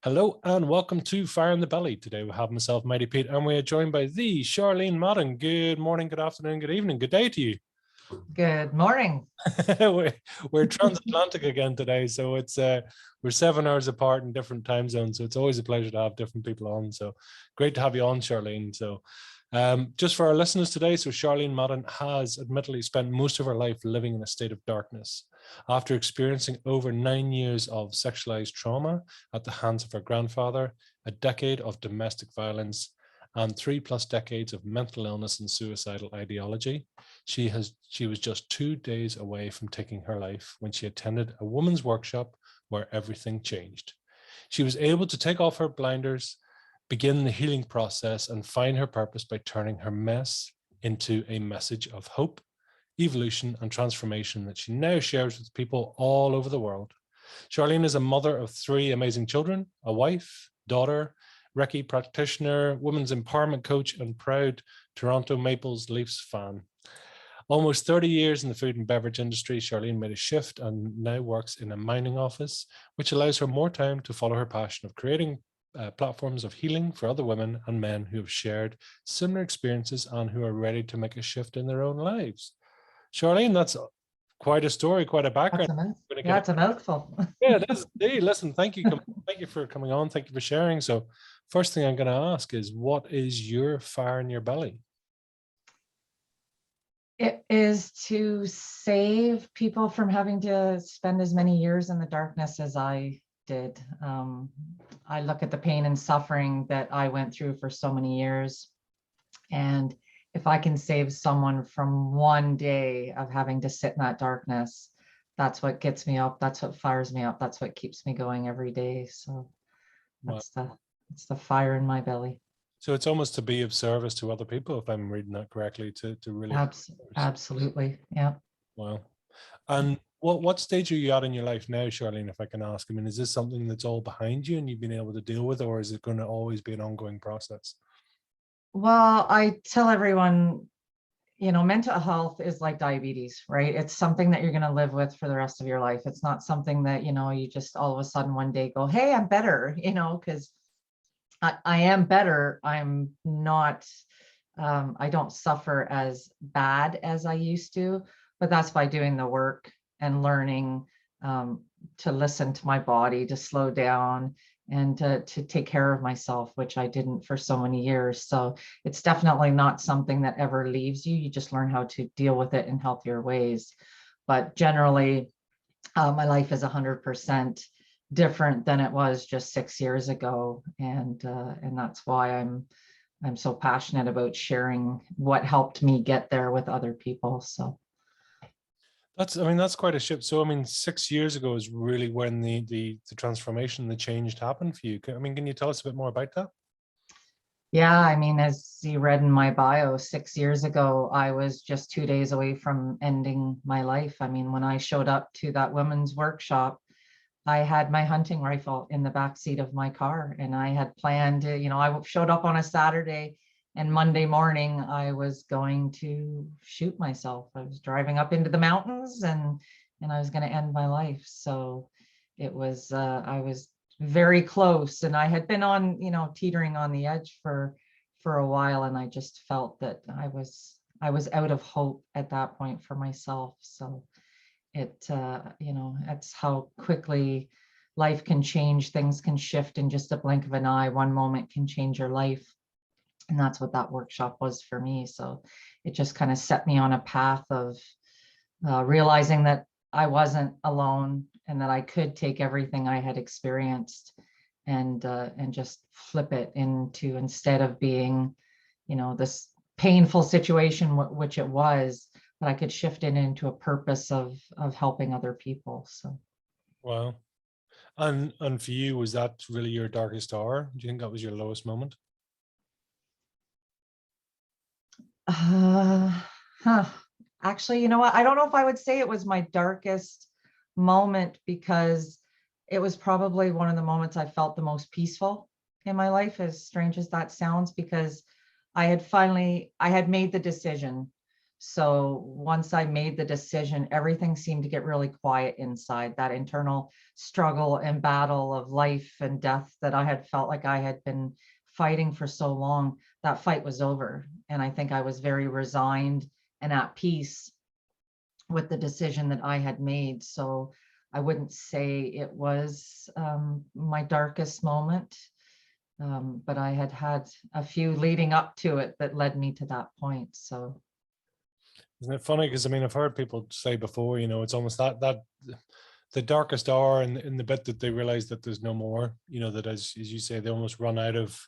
Hello and welcome to Fire in the Belly. Today we have myself, Mighty Pete, and we are joined by the Charlene Madden. Good morning, good afternoon, good evening, good day to you. Good morning. we're transatlantic again today, so it's we're 7 hours apart in different time zones, so it's always a pleasure to have different people on. So great to have you on, Charlene. So just for our listeners today, so Charlene Madden has admittedly spent most of her life living in a state of darkness. After experiencing over 9 years of sexualized trauma at the hands of her grandfather, a decade of domestic violence, and 3+ decades of mental illness and suicidal ideology, she was just 2 days away from taking her life when she attended a women's workshop where everything changed. She was able to take off her blinders, begin the healing process, and find her purpose by turning her mess into a message of hope, evolution, and transformation that she now shares with people all over the world. Charlene is a mother of 3 amazing children, a wife, daughter, Recce practitioner, women's empowerment coach, and proud Toronto Maple Leafs fan. Almost 30 years in the food and beverage industry, Charlene made a shift and now works in a mining office, which allows her more time to follow her passion of creating platforms of healing for other women and men who have shared similar experiences and who are ready to make a shift in their own lives. Charlene, that's quite a story, quite a background. That's a mouthful. Yeah, it is. Hey, listen, thank you for coming on. Thank you for sharing. So first thing I'm going to ask is, what is your fire in your belly? It is to save people from having to spend as many years in the darkness as I did. I look at the pain and suffering that I went through for so many years. And if I can save someone from one day of having to sit in that darkness, that's what gets me up. That's what fires me up. That's what keeps me going every day. So that's the fire in my belly. So it's almost to be of service to other people, if I'm reading that correctly, to really. Absolutely. Yeah. Wow. And what stage are you at in your life now, Charlene, if I can ask? I mean, is this something that's all behind you and you've been able to deal with, or is it going to always be an ongoing process? Well, I tell everyone, mental health is like diabetes, right? It's something that you're going to live with for the rest of your life. It's not something that, you just all of a sudden one day go, hey, I'm better, because I am better. I'm not, I don't suffer as bad as I used to, but that's by doing the work and learning to listen to my body, to slow down, and to take care of myself, which I didn't for so many years. So it's definitely not something that ever leaves you. You just learn how to deal with it in healthier ways. But generally, my life is 100% different than it was just 6 years ago. And that's why I'm so passionate about sharing what helped me get there with other people. So that's quite a shift. So, 6 years ago is really when the transformation, the change happened for you. Can you tell us a bit more about that? Yeah, as you read in my bio, 6 years ago, I was just 2 days away from ending my life. When I showed up to that women's workshop, I had my hunting rifle in the back seat of my car, and I had planned to, I showed up on a Saturday, and Monday morning I was going to shoot myself. I was driving up into the mountains, and I was going to end my life. So it was, I was very close, and I had been on, teetering on the edge for a while, and I just felt that I was out of hope at that point for myself. So that's how quickly life can change. Things can shift in just a blink of an eye. One moment can change your life. And that's what that workshop was for me. So it just kind of set me on a path of realizing that I wasn't alone, and that I could take everything I had experienced and just flip it into, instead of being, this painful situation, which it was, that I could shift it into a purpose of helping other people. So. Wow. And for you, was that really your darkest hour? Do you think that was your lowest moment? Actually, you know what? I don't know if I would say it was my darkest moment, because it was probably one of the moments I felt the most peaceful in my life, as strange as that sounds, because I had made the decision So once I made the decision, everything seemed to get really quiet inside. That internal struggle and battle of life and death that I had felt like I had been fighting for so long, that fight was over. And I think I was very resigned and at peace with the decision that I had made. So I wouldn't say it was my darkest moment, but I had had a few leading up to it that led me to that point. So. Isn't it funny? Because I mean, I've heard people say before, you know, it's almost that the darkest hour in the bit that they realize that there's no more, you know, that as you say, they almost run out of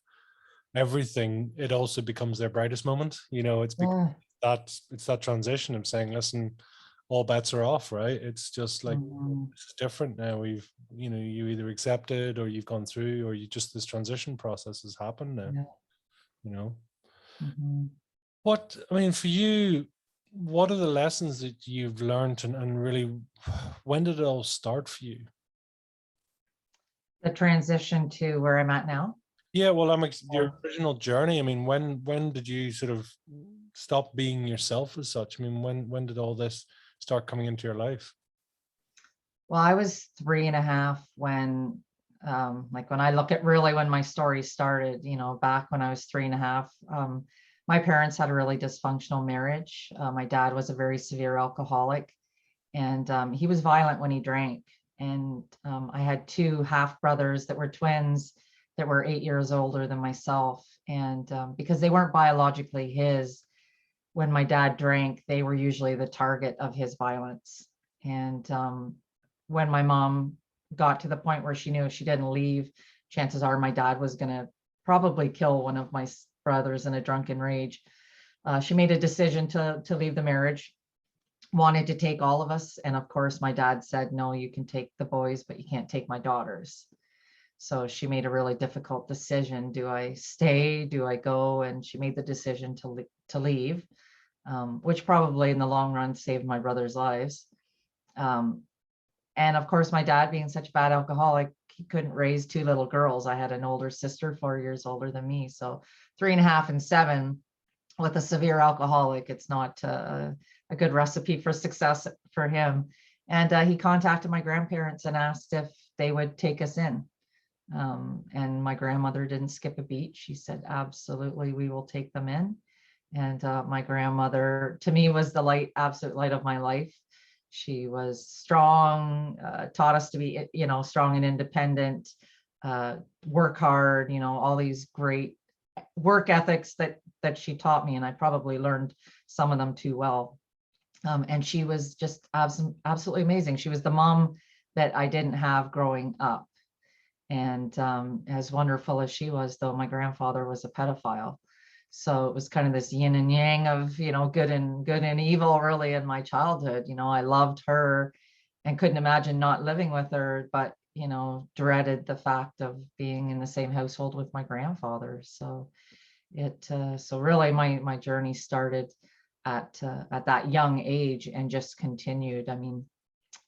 everything. It also becomes their brightest moment. You know, it's because it's that transition of saying, listen, all bets are off, right? It's just like, it's different now. We've, you know, you either accepted or you've gone through, or you just, this transition process has happened now, you know. What, I mean, for you, what are the lessons that you've learned, and really, when did it all start for you? The transition to where I'm at now? Yeah, well, your original journey. I mean, when did you sort of stop being yourself as such? I mean, when did all this start coming into your life? Well, I was 3.5 when, like when I look at really when my story started, you know, back when I was 3.5, my parents had a really dysfunctional marriage. My dad was a very severe alcoholic, and he was violent when he drank. And I had 2 half brothers that were twins that were 8 years older than myself. And because they weren't biologically his, when my dad drank, they were usually the target of his violence. And when my mom got to the point where she knew if she didn't leave, chances are my dad was going to probably kill one of my brothers in a drunken rage. She made a decision to leave the marriage, wanted to take all of us. And of course, my dad said, no, you can take the boys, but you can't take my daughters. So she made a really difficult decision. Do I stay? Do I go? And she made the decision to leave, which probably in the long run saved my brother's lives. And of course, my dad being such a bad alcoholic, he couldn't raise 2 little girls. I had an older sister, 4 years older than me. So 3.5 and 7 with a severe alcoholic, it's not a good recipe for success for him. And he contacted my grandparents and asked if they would take us in. And my grandmother didn't skip a beat. She said, absolutely, we will take them in. And my grandmother, to me, was the light, absolute light of my life. She was strong, taught us to be, you know, strong and independent, work hard, you know, all these great work ethics that she taught me. And I probably learned some of them too well. And she was just absolutely amazing. She was the mom that I didn't have growing up. And as wonderful as she was, though, my grandfather was a pedophile. So it was kind of this yin and yang of, you know, good and evil really in my childhood. You know, I loved her and couldn't imagine not living with her, but, you know, dreaded the fact of being in the same household with my grandfather. So so really my journey started at that young age and just continued. I mean,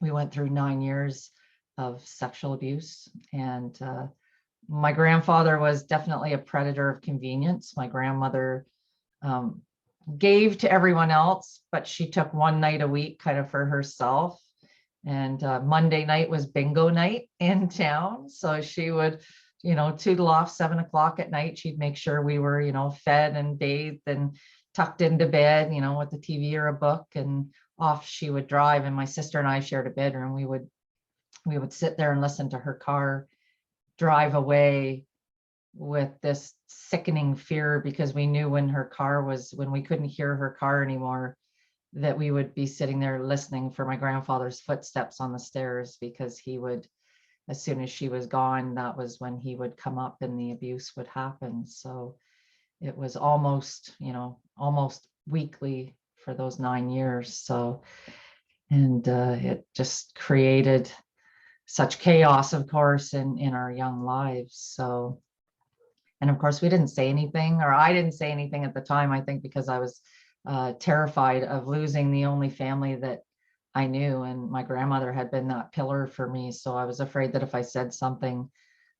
we went through 9 years of sexual abuse, and my grandfather was definitely a predator of convenience. My grandmother gave to everyone else, but she took one night a week kind of for herself. And Monday night was bingo night in town. So she would, you know, tootle off 7 o'clock at night. She'd make sure we were, you know, fed and bathed and tucked into bed, you know, with the TV or a book, and off she would drive. And my sister and I shared a bedroom. We would sit there and listen to her car drive away with this sickening fear, because we knew when we couldn't hear her car anymore, that we would be sitting there listening for my grandfather's footsteps on the stairs, because he would, as soon as she was gone, that was when he would come up and the abuse would happen. So it was almost, you know, almost weekly for those 9 years. So, and it just created such chaos, of course, in our young lives. So, and of course, we didn't say anything, or I didn't say anything at the time, I think because I was terrified of losing the only family that I knew. And my grandmother had been that pillar for me. So I was afraid that if I said something,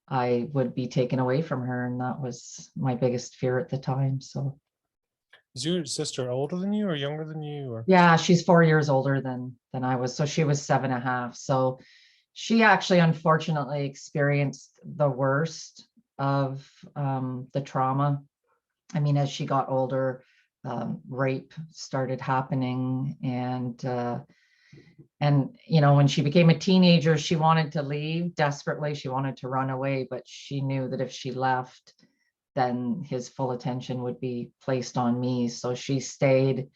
I would be taken away from her. And that was my biggest fear at the time. So. Is your sister older than you or younger than you? Or Yeah, she's 4 years older than I was. So she was 7.5. So she actually unfortunately experienced the worst of the trauma. I mean, as she got older, rape started happening, and when she became a teenager, she wanted to leave desperately. She wanted to run away, but she knew that if she left, then his full attention would be placed on me. So she stayed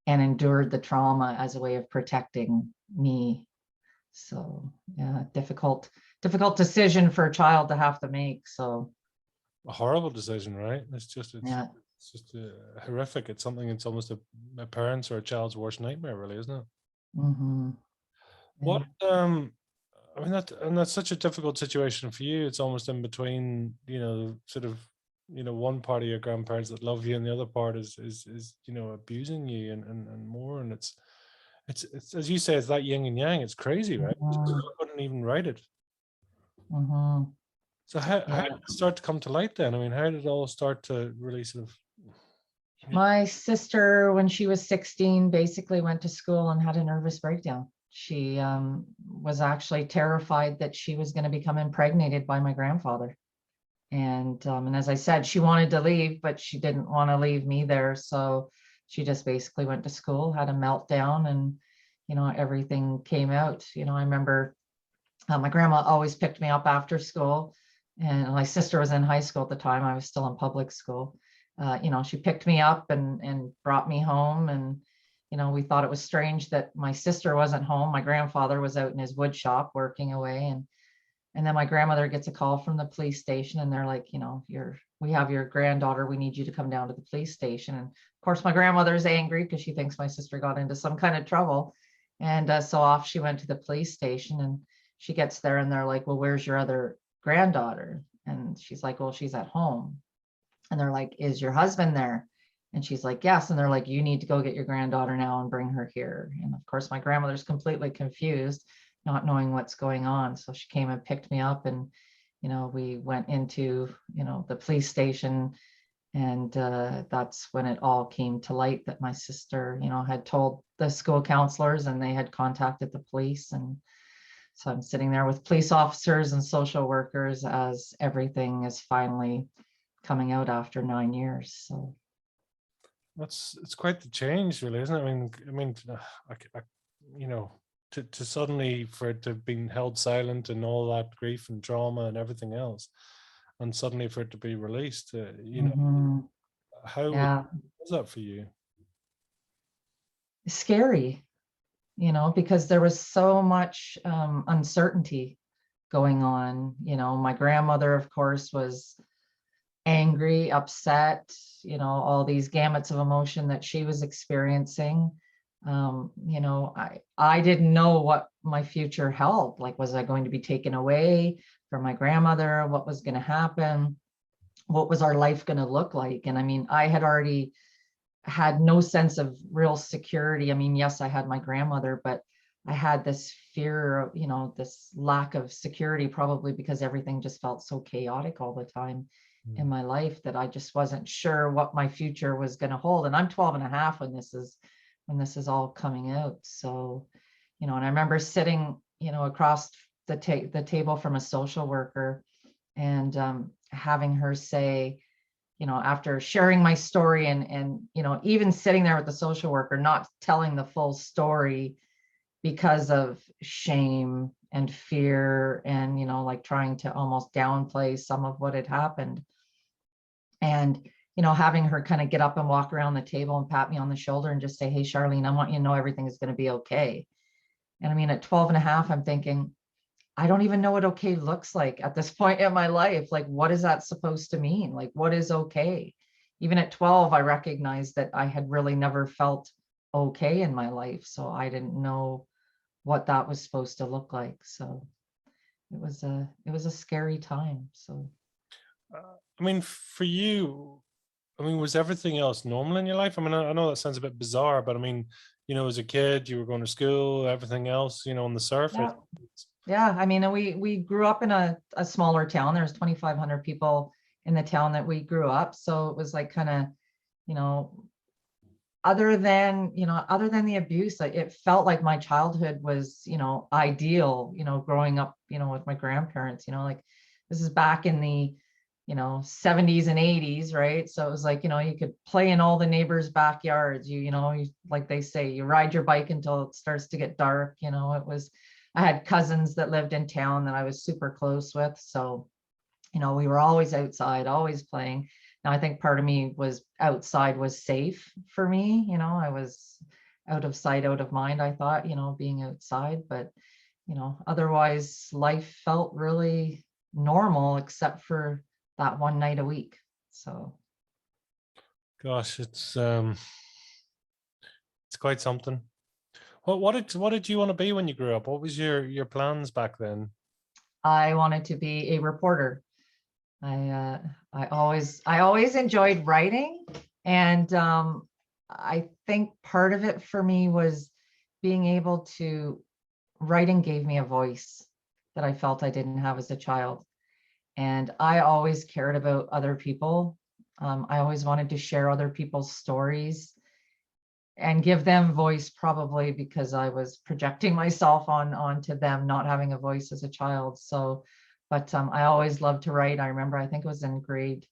and endured the trauma as a way of protecting me. So yeah, difficult decision for a child to have to make. So a horrible decision, right? yeah. It's just horrific. It's something. It's almost a parent's or a child's worst nightmare, really, isn't it? Mm-hmm. What Yeah. I mean, that's such a difficult situation for you. It's almost in between, sort of, one part of your grandparents that love you, and the other part is abusing you and more. And it's as you say, it's that yin and yang. It's crazy, right? Mm-hmm. I couldn't even write it. Mm-hmm. So how Yeah. did it start to come to light then? I mean, how did it all start to really sort of? My sister, when she was 16, basically went to school and had a nervous breakdown. She was actually terrified that she was going to become impregnated by my grandfather. And as I said, she wanted to leave, but she didn't want to leave me there. So she just basically went to school, had a meltdown, and everything came out. I remember my grandma always picked me up after school, and my sister was in high school at the time. I was still in public school. She picked me up and brought me home, and we thought it was strange that my sister wasn't home. My grandfather was out in his wood shop working away, and then my grandmother gets a call from the police station, and they're like, we have your granddaughter. We need you to come down to the police station. And of course, my grandmother's angry because she thinks my sister got into some kind of trouble. And so off she went to the police station, and she gets there, and they're like, well, where's your other granddaughter? And she's like, well, she's at home. And they're like, is your husband there? And she's like, yes. And they're like, you need to go get your granddaughter now and bring her here. And of course, my grandmother's completely confused, not knowing what's going on. So she came and picked me up, and we went into the police station, and that's when it all came to light that my sister had told the school counselors, and they had contacted the police. And so I'm sitting there with police officers and social workers as everything is finally coming out after 9 years. So It's quite the change, really, isn't it? I, to suddenly for it to have been held silent and all that grief and trauma and everything else, and suddenly for it to be released, mhm, how yeah, was that for you? scary, because there was so much uncertainty going on. My grandmother, of course, was angry, upset, all these gamuts of emotion that she was experiencing. I didn't know what my future held. Like, was I going to be taken away from my grandmother? What was going to happen? What was our life going to look like? And I mean, I had already had no sense of real security. I mean, yes, I had my grandmother, but I had this fear of, this lack of security, probably because everything just felt so chaotic all the time in my life that I just wasn't sure what my future was going to hold. And I'm 12 and a half when this is all coming out. So, and I remember sitting, across the table from a social worker, and having her say, after sharing my story, and even sitting there with the social worker, not telling the full story because of shame and fear, and like trying to almost downplay some of what had happened. And having her kind of get up and walk around the table and pat me on the shoulder and just say, hey, Charlene, I want you to know everything is going to be okay. And I mean, at 12 and a half, I'm thinking, I don't even know what okay looks like at this point in my life. Like, what is that supposed to mean? Like, what is okay? Even at 12, I recognized that I had really never felt okay in my life. So I didn't know what that was supposed to look like. So it was a scary time. So I mean, for you, I mean, was everything else normal in your life? I mean, I know that sounds a bit bizarre, but I mean, as a kid, you were going to school, everything else, on the surface. yeah. Yeah, I mean, we grew up in a smaller town. There's 2,500 people in the town that we grew up. So it was like kind of, you know, other than, other than the abuse, it felt like my childhood was, ideal, growing up, with my grandparents, like this is back in the, 70s and 80s, right? So it was like, you could play in all the neighbors' backyards, like they say, you ride your bike until it starts to get dark, I had cousins that lived in town that I was super close with. So, we were always outside, always playing. Now, I think part of me was outside was safe for me. I was out of sight, out of mind, I thought, being outside. But, otherwise life felt really normal except for that one night a week. So. Gosh, it's quite something. What did you want to be when you grew up? What was your plans back then? I wanted to be a reporter. I always enjoyed writing, and I think part of it for me was being able to writing gave me a voice that I felt I didn't have as a child, and I always cared about other people. I always wanted to share other people's stories and give them voice, probably because I was projecting myself onto them not having a voice as a child. So, but I always loved to write. I remember, I think it was in grade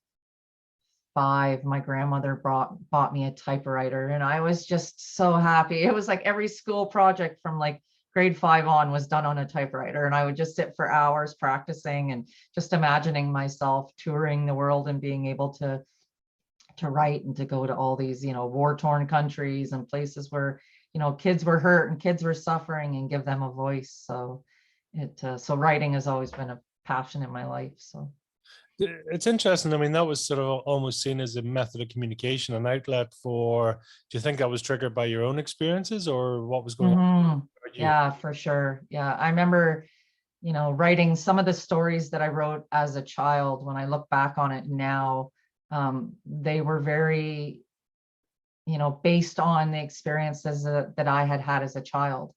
5, my grandmother bought me a typewriter, and I was just so happy. It was like every school project from like grade 5 on was done on a typewriter, and I would just sit for hours practicing and just imagining myself touring the world and being able to write and to go to all these, war-torn countries and places where, kids were hurt and kids were suffering, and give them a voice. So so writing has always been a passion in my life. So it's interesting. I mean, that was sort of almost seen as a method of communication, an outlet for, do you think that was triggered by your own experiences, or what was going on? Yeah, for sure. Yeah, I remember, writing some of the stories that I wrote as a child. When I look back on it now, they were very, based on the experiences that I had had as a child.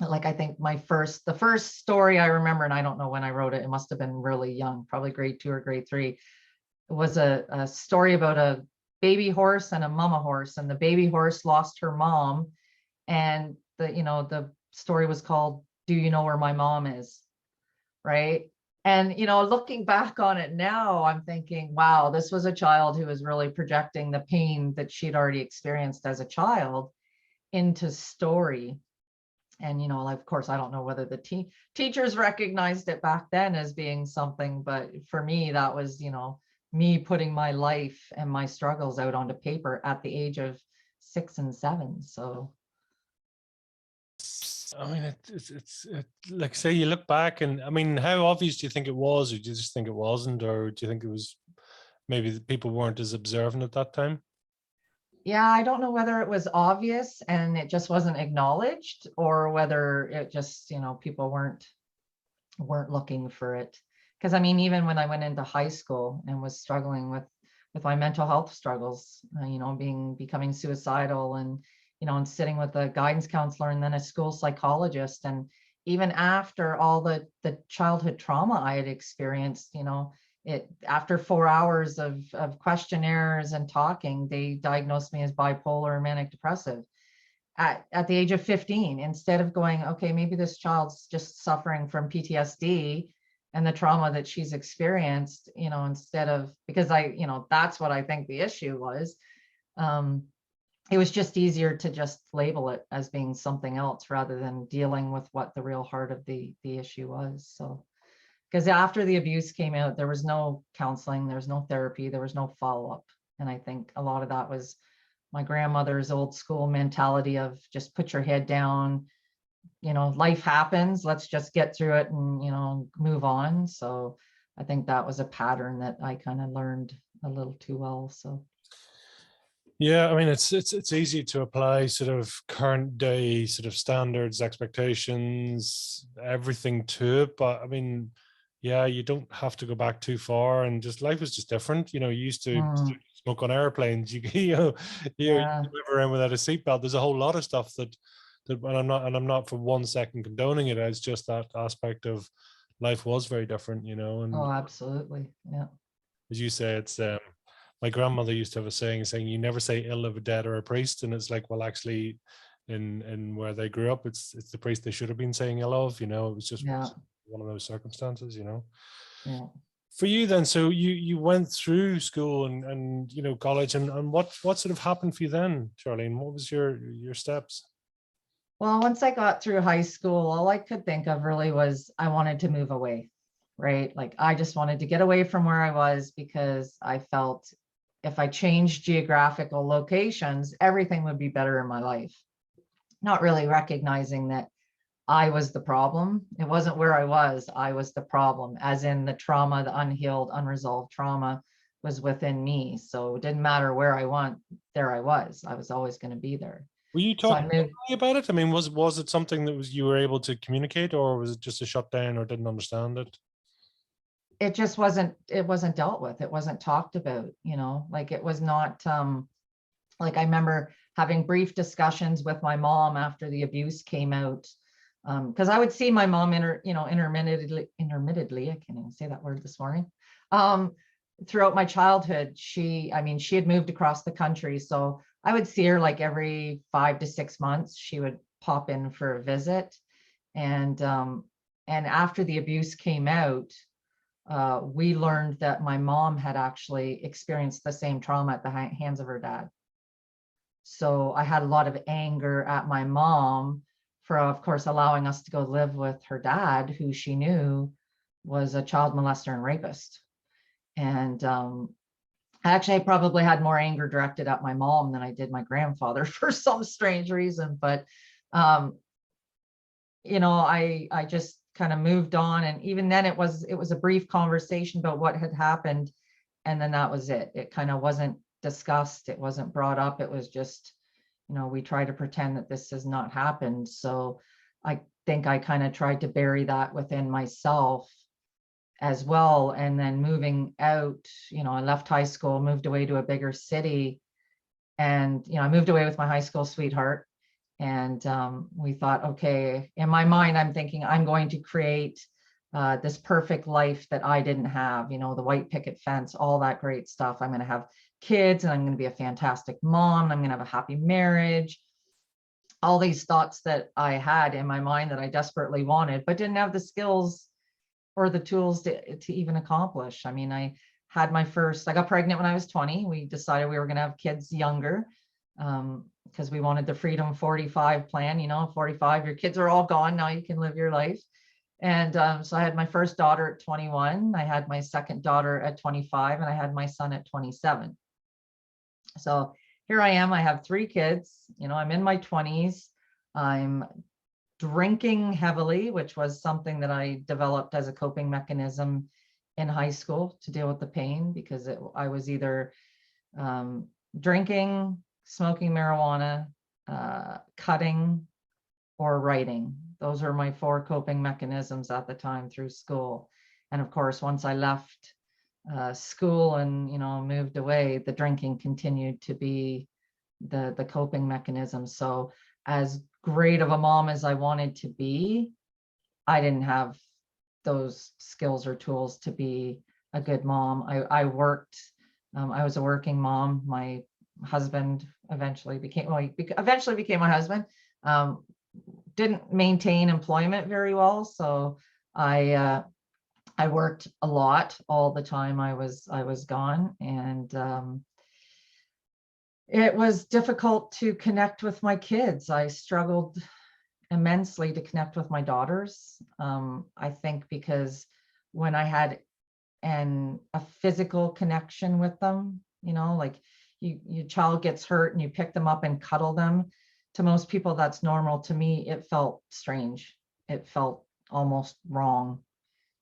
Like I think the first story I remember, and I don't know when I wrote it, it must have been really young, probably grade 2 or grade 3. It was a story about a baby horse and a mama horse, and the baby horse lost her mom, and the story was called "Do You Know Where My Mom Is?" Right? And looking back on it now, I'm thinking, wow, this was a child who was really projecting the pain that she'd already experienced as a child into story. And of course, I don't know whether the teachers recognized it back then as being something, but for me, that was me putting my life and my struggles out onto paper at the age of 6 and 7. So I mean, it's like, say you look back, and I mean, how obvious do you think it was, or do you just think it wasn't, or do you think it was maybe the people weren't as observant at that time? yeah, I don't know whether it was obvious and it just wasn't acknowledged, or whether it just, people weren't looking for it. Because I mean, even when I went into high school and was struggling with my mental health struggles, becoming suicidal, and sitting with a guidance counselor and then a school psychologist, and even after all the childhood trauma I had experienced, after 4 hours of questionnaires and talking, they diagnosed me as bipolar and manic depressive at the age of 15, instead of going, okay, maybe this child's just suffering from PTSD and the trauma that she's experienced, instead of, because that's what I think the issue was. It was just easier to just label it as being something else rather than dealing with what the real heart of the issue was. So, because after the abuse came out, there was no counseling, there was no therapy, there was no follow-up. And I think a lot of that was my grandmother's old school mentality of just put your head down, life happens, let's just get through it and, move on. So I think that was a pattern that I kind of learned a little too well. So. Yeah, I mean, it's easy to apply sort of current day sort of standards, expectations, everything to it, but I mean, yeah, you don't have to go back too far, and just life was just different. You used to smoke on airplanes. You Yeah. live around without a seatbelt. There's a whole lot of stuff that and I'm not for 1 second condoning it. It's just that aspect of life was very different, and Oh, absolutely. Yeah. as you say, it's my grandmother used to have a saying, you never say ill of a dead or a priest. And it's like, well, actually in where they grew up, it's the priest they should have been saying ill of, it was just Yeah. one of those circumstances. Yeah. For you then, so you went through school and college, and what sort of happened for you then, Charlene? What was your steps? Well, once I got through high school, all I could think of really was I wanted to move away, right? Like I just wanted to get away from where I was, because I felt if I changed geographical locations, everything would be better in my life. Not really recognizing that I was the problem. It wasn't where I was the problem, as in the trauma, the unhealed, unresolved trauma was within me. So it didn't matter where I went, there I was always going to be there. Were you So I talking moved. about it? I mean, was it something that you were able to communicate, or was it just a shutdown, or didn't understand it? It just wasn't, it wasn't dealt with. It wasn't talked about, like it was not, like I remember having brief discussions with my mom after the abuse came out. Because I would see my mom intermittently, I can't even say that word this morning. Throughout my childhood, she had moved across the country. So I would see her like every 5 to 6 months. She would pop in for a visit. And after the abuse came out, we learned that my mom had actually experienced the same trauma at the hands of her dad. So I had a lot of anger at my mom for, of course, allowing us to go live with her dad, who she knew was a child molester and rapist. And actually, I probably had more anger directed at my mom than I did my grandfather for some strange reason. But, I just kind of moved on. And even then it was a brief conversation about what had happened. And then that was it. It kind of wasn't discussed. It wasn't brought up. It was just, we try to pretend that this has not happened. So I think I kind of tried to bury that within myself as well. And then moving out, I left high school, moved away to a bigger city. And, I moved away with my high school sweetheart. And we thought, okay, in my mind, I'm thinking I'm going to create this perfect life that I didn't have, the white picket fence, all that great stuff. I'm going to have kids and I'm going to be a fantastic mom. I'm going to have a happy marriage. All these thoughts that I had in my mind that I desperately wanted, but didn't have the skills or the tools to even accomplish. I mean, I got pregnant when I was 20. We decided we were going to have kids younger because we wanted the Freedom 45 plan, 45, your kids are all gone. Now you can live your life. And so I had my first daughter at 21. I had my second daughter at 25, and I had my son at 27. So here I am. I have 3 kids. I'm in my 20s. I'm drinking heavily, which was something that I developed as a coping mechanism in high school to deal with the pain, because I was either drinking, smoking marijuana, cutting, or writing. Those are my 4 coping mechanisms at the time through school. And of course, once I left school and moved away, the drinking continued to be the coping mechanism. So as great of a mom as I wanted to be, I didn't have those skills or tools to be a good mom. I worked, I was a working mom. My husband eventually became my husband. Didn't maintain employment very well. So I worked a lot all the time I was gone. And it was difficult to connect with my kids. I struggled immensely to connect with my daughters. I think because when I had a physical connection with them, like your child gets hurt and you pick them up and cuddle them. To most people, that's normal. To me, it felt strange. It felt almost wrong.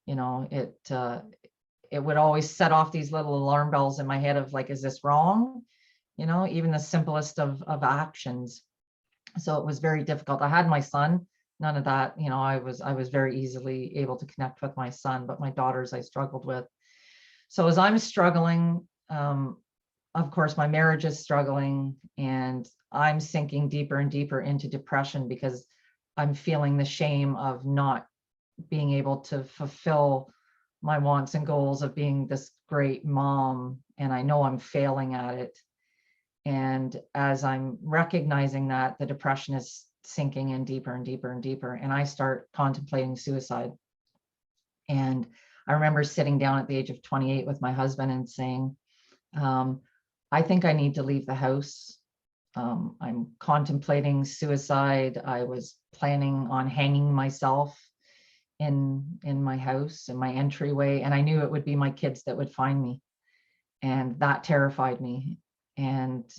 It would always set off these little alarm bells in my head of like, is this wrong? Even the simplest of actions. So it was very difficult. I had my son, none of that, I was very easily able to connect with my son, but my daughters I struggled with. So as I'm struggling, of course, my marriage is struggling, and I'm sinking deeper and deeper into depression because I'm feeling the shame of not being able to fulfill my wants and goals of being this great mom, and I know I'm failing at it. And as I'm recognizing that, the depression is sinking in deeper and deeper and deeper, and I start contemplating suicide. And I remember sitting down at the age of 28 with my husband and saying, I think I need to leave the house. I'm contemplating suicide. I was planning on hanging myself in my house, in my entryway, and I knew it would be my kids that would find me, and that terrified me. And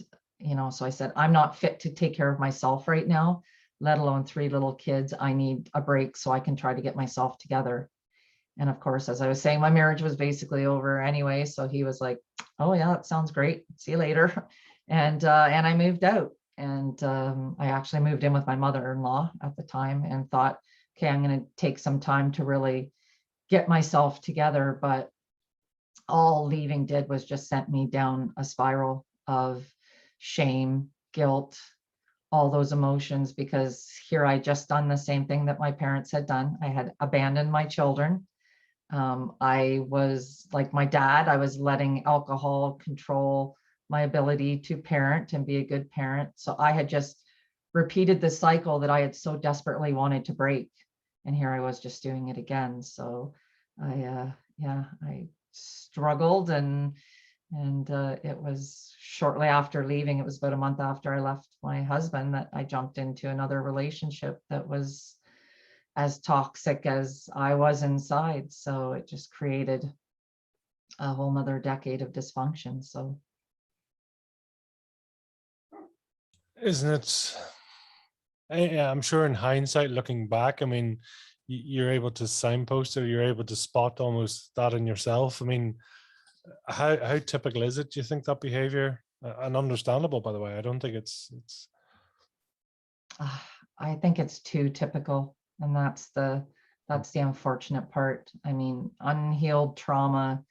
so I said, I'm not fit to take care of myself right now, let alone 3 little kids. I need a break so I can try to get myself together. And of course, as I was saying, my marriage was basically over anyway, so he was like, oh yeah, that sounds great, see you later. And I moved out, and I actually moved in with my mother-in-law at the time, and thought, okay, I'm going to take some time to really get myself together. But all leaving did was just sent me down a spiral of shame, guilt, all those emotions, because here I just done the same thing that my parents had done. I had abandoned my children. I was like my dad, I was letting alcohol control my ability to parent and be a good parent. So I had just repeated the cycle that I had so desperately wanted to break. And here I was just doing it again. So I struggled, and it was shortly after leaving, it was about a month after I left my husband, that I jumped into another relationship that was as toxic as I was inside. So it just created a whole nother decade of dysfunction. So Isn't it? I'm sure in hindsight, looking back, I mean, you're able to signpost it, you're able to spot almost that in yourself. I mean, how typical is it, do you think, that behavior? And understandable, by the way. I don't think it's I think it's too typical, and that's the unfortunate part. I mean, unhealed trauma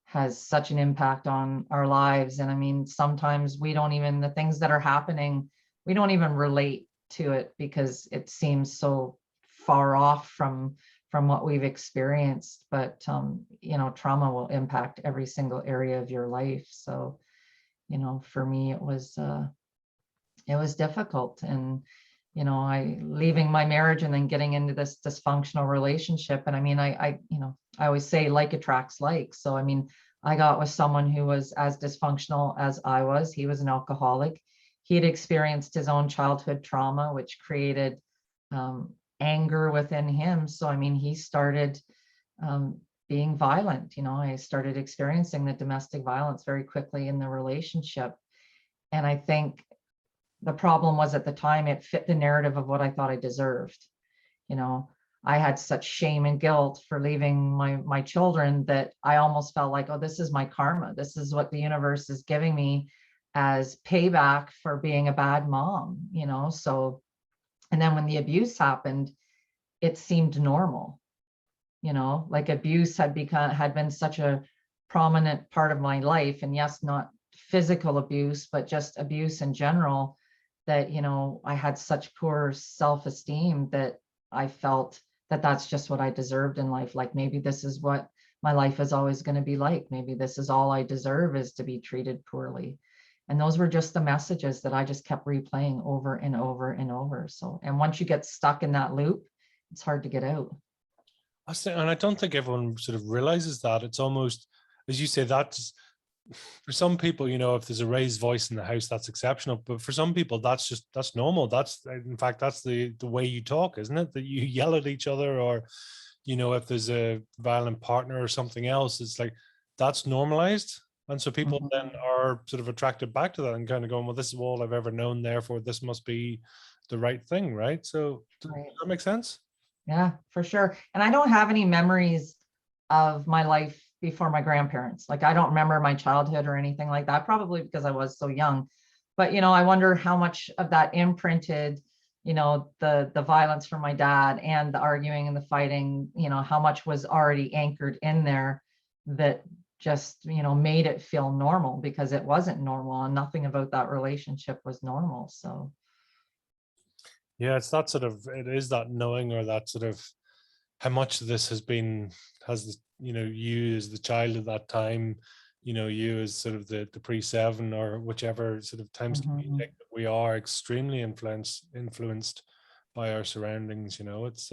has such an impact on our lives. And I mean, sometimes we don't even, the things that are happening, we don't even relate to it, because it seems so far off from what we've experienced. But trauma will impact every single area of your life. So for me, it was difficult. And I leaving my marriage and then getting into this dysfunctional relationship. And I mean, I always say like attracts like. So I mean, I got with someone who was as dysfunctional as I was. He was an alcoholic. He had experienced his own childhood trauma, which created anger within him. So I mean, he started being violent. I started experiencing the domestic violence very quickly in the relationship. And I think the problem was, at the time, it fit the narrative of what I thought I deserved. I had such shame and guilt for leaving my children that I almost felt like, oh, this is my karma. This is what the universe is giving me as payback for being a bad mom, So, and then when the abuse happened, it seemed normal, like abuse had been such a prominent part of my life. And yes, not physical abuse, but just abuse in general, that I had such poor self-esteem that I felt that that's just what I deserved in life. Like, maybe this is what my life is always going to be like. Maybe this is all I deserve, is to be treated poorly. And those were just the messages that I just kept replaying over and over and over. So, and once you get stuck in that loop, it's hard to get out. And I don't think everyone sort of realizes that. It's almost, as you say, that's, for some people, if there's a raised voice in the house, that's exceptional. But for some people, that's normal. That's, in fact, that's the way you talk, isn't it? That you yell at each other, or, if there's a violent partner or something else, it's like, that's normalized. And so people then are sort of attracted back to that and kind of going, well, this is all I've ever known, therefore this must be the right thing, right? So does that make sense? Yeah, for sure. And I don't have any memories of my life before my grandparents. Like, I don't remember my childhood or anything like that, probably because I was so young. But, I wonder how much of that imprinted, the violence from my dad and the arguing and the fighting, how much was already anchored in there that just, made it feel normal, because it wasn't normal, and nothing about that relationship was normal. So yeah, it's that sort of, it is that knowing, or that sort of how much of this has you as the child at that time, you as sort of the pre-7 or whichever sort of time scheme you take, that we are extremely influenced by our surroundings. It's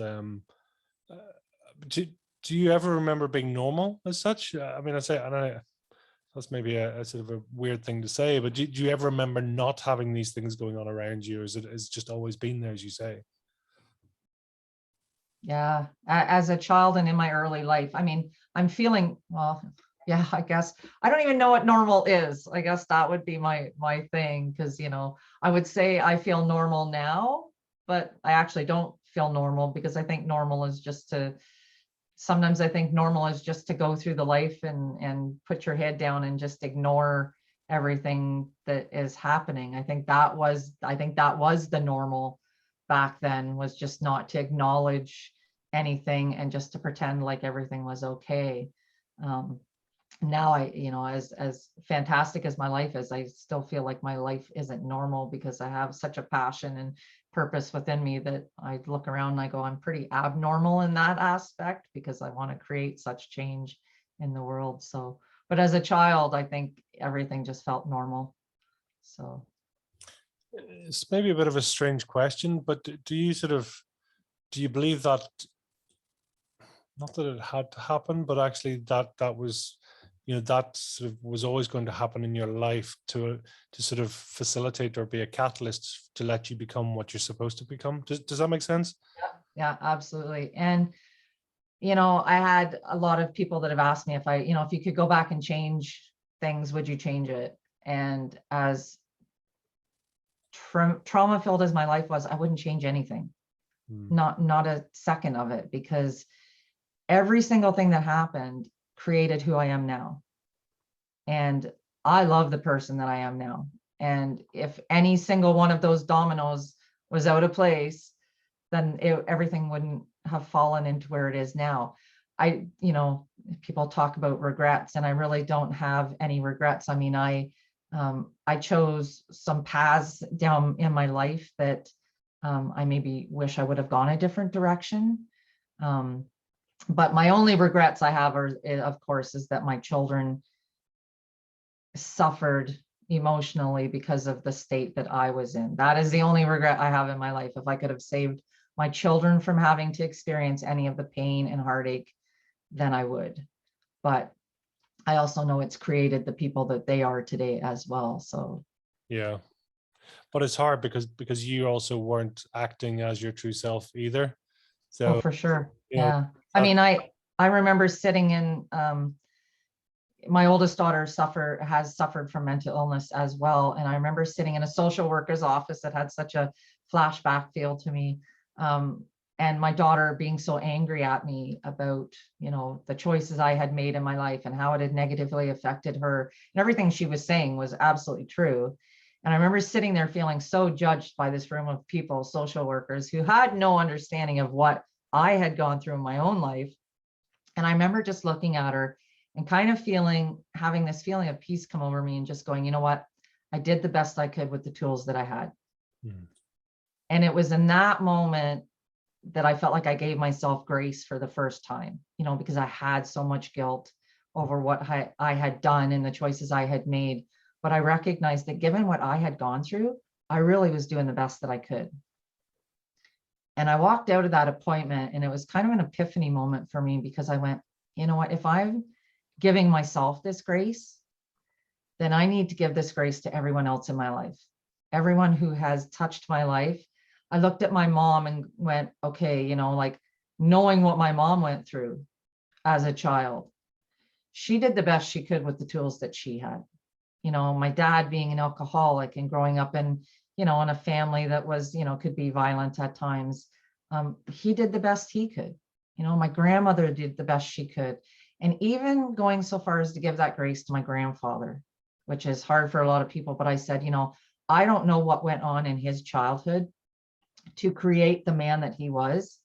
do you ever remember being normal as such? I mean, that's maybe a sort of a weird thing to say, but do you ever remember not having these things going on around you, or is it's just always been there, as you say? Yeah, as a child and in my early life, I mean, I'm feeling, well, yeah, I guess I don't even know what normal is. I guess that would be my thing, because I would say I feel normal now, but I actually don't feel normal, because I think normal is just to sometimes I think normal is just to go through the life and put your head down and just ignore everything that is happening. I think that was the normal back then, was just not to acknowledge anything and just to pretend like everything was okay. Now as fantastic as my life is, I still feel like my life isn't normal, because I have such a passion and purpose within me that I look around and I go, I'm pretty abnormal in that aspect, because I want to create such change in the world. So, but as a child, I think everything just felt normal. So it's maybe a bit of a strange question, but do you believe that, not that it had to happen, but actually that was, that sort of was always going to happen in your life to sort of facilitate or be a catalyst to let you become what you're supposed to become? Does that make sense? yeah, absolutely. And I had a lot of people that have asked me if you could go back and change things, would you change it? And as trauma filled as my life was, I wouldn't change anything. Not a second of it, because every single thing that happened created who I am now. And I love the person that I am now. And if any single one of those dominoes was out of place, then everything wouldn't have fallen into where it is now. People talk about regrets, and I really don't have any regrets. I mean, I chose some paths down in my life that I maybe wish I would have gone a different direction. But my only regrets I have are, of course, is that my children suffered emotionally because of the state that I was in. That is the only regret I have in my life. If I could have saved my children from having to experience any of the pain and heartache, then I would. But I also know it's created the people that they are today as well. So yeah, but it's hard because you also weren't acting as your true self either. oh, So for sure. you know Yeah. I mean, I remember sitting in my oldest daughter has suffered from mental illness as well. And I remember sitting in a social worker's office that had such a flashback feel to me. And my daughter being so angry at me about, the choices I had made in my life and how it had negatively affected her. And everything she was saying was absolutely true. And I remember sitting there feeling so judged by this room of people, social workers, who had no understanding of what I had gone through in my own life. And I remember just looking at her and kind of having this feeling of peace come over me, and just going, you know what? I did the best I could with the tools that I had. And it was in that moment that I felt like I gave myself grace for the first time, because I had so much guilt over what I had done and the choices I had made. But I recognized that given what I had gone through, I really was doing the best that I could. And I walked out of that appointment, and it was kind of an epiphany moment for me, because I went, you know what, if I'm giving myself this grace, then I need to give this grace to everyone else in my life, everyone who has touched my life. I looked at my mom and went, okay, like knowing what my mom went through as a child, she did the best she could with the tools that she had. My dad being an alcoholic and growing up in a family that was, could be violent at times. He did the best he could. My grandmother did the best she could. And even going so far as to give that grace to my grandfather, which is hard for a lot of people. But I said, I don't know what went on in his childhood to create the man that he was,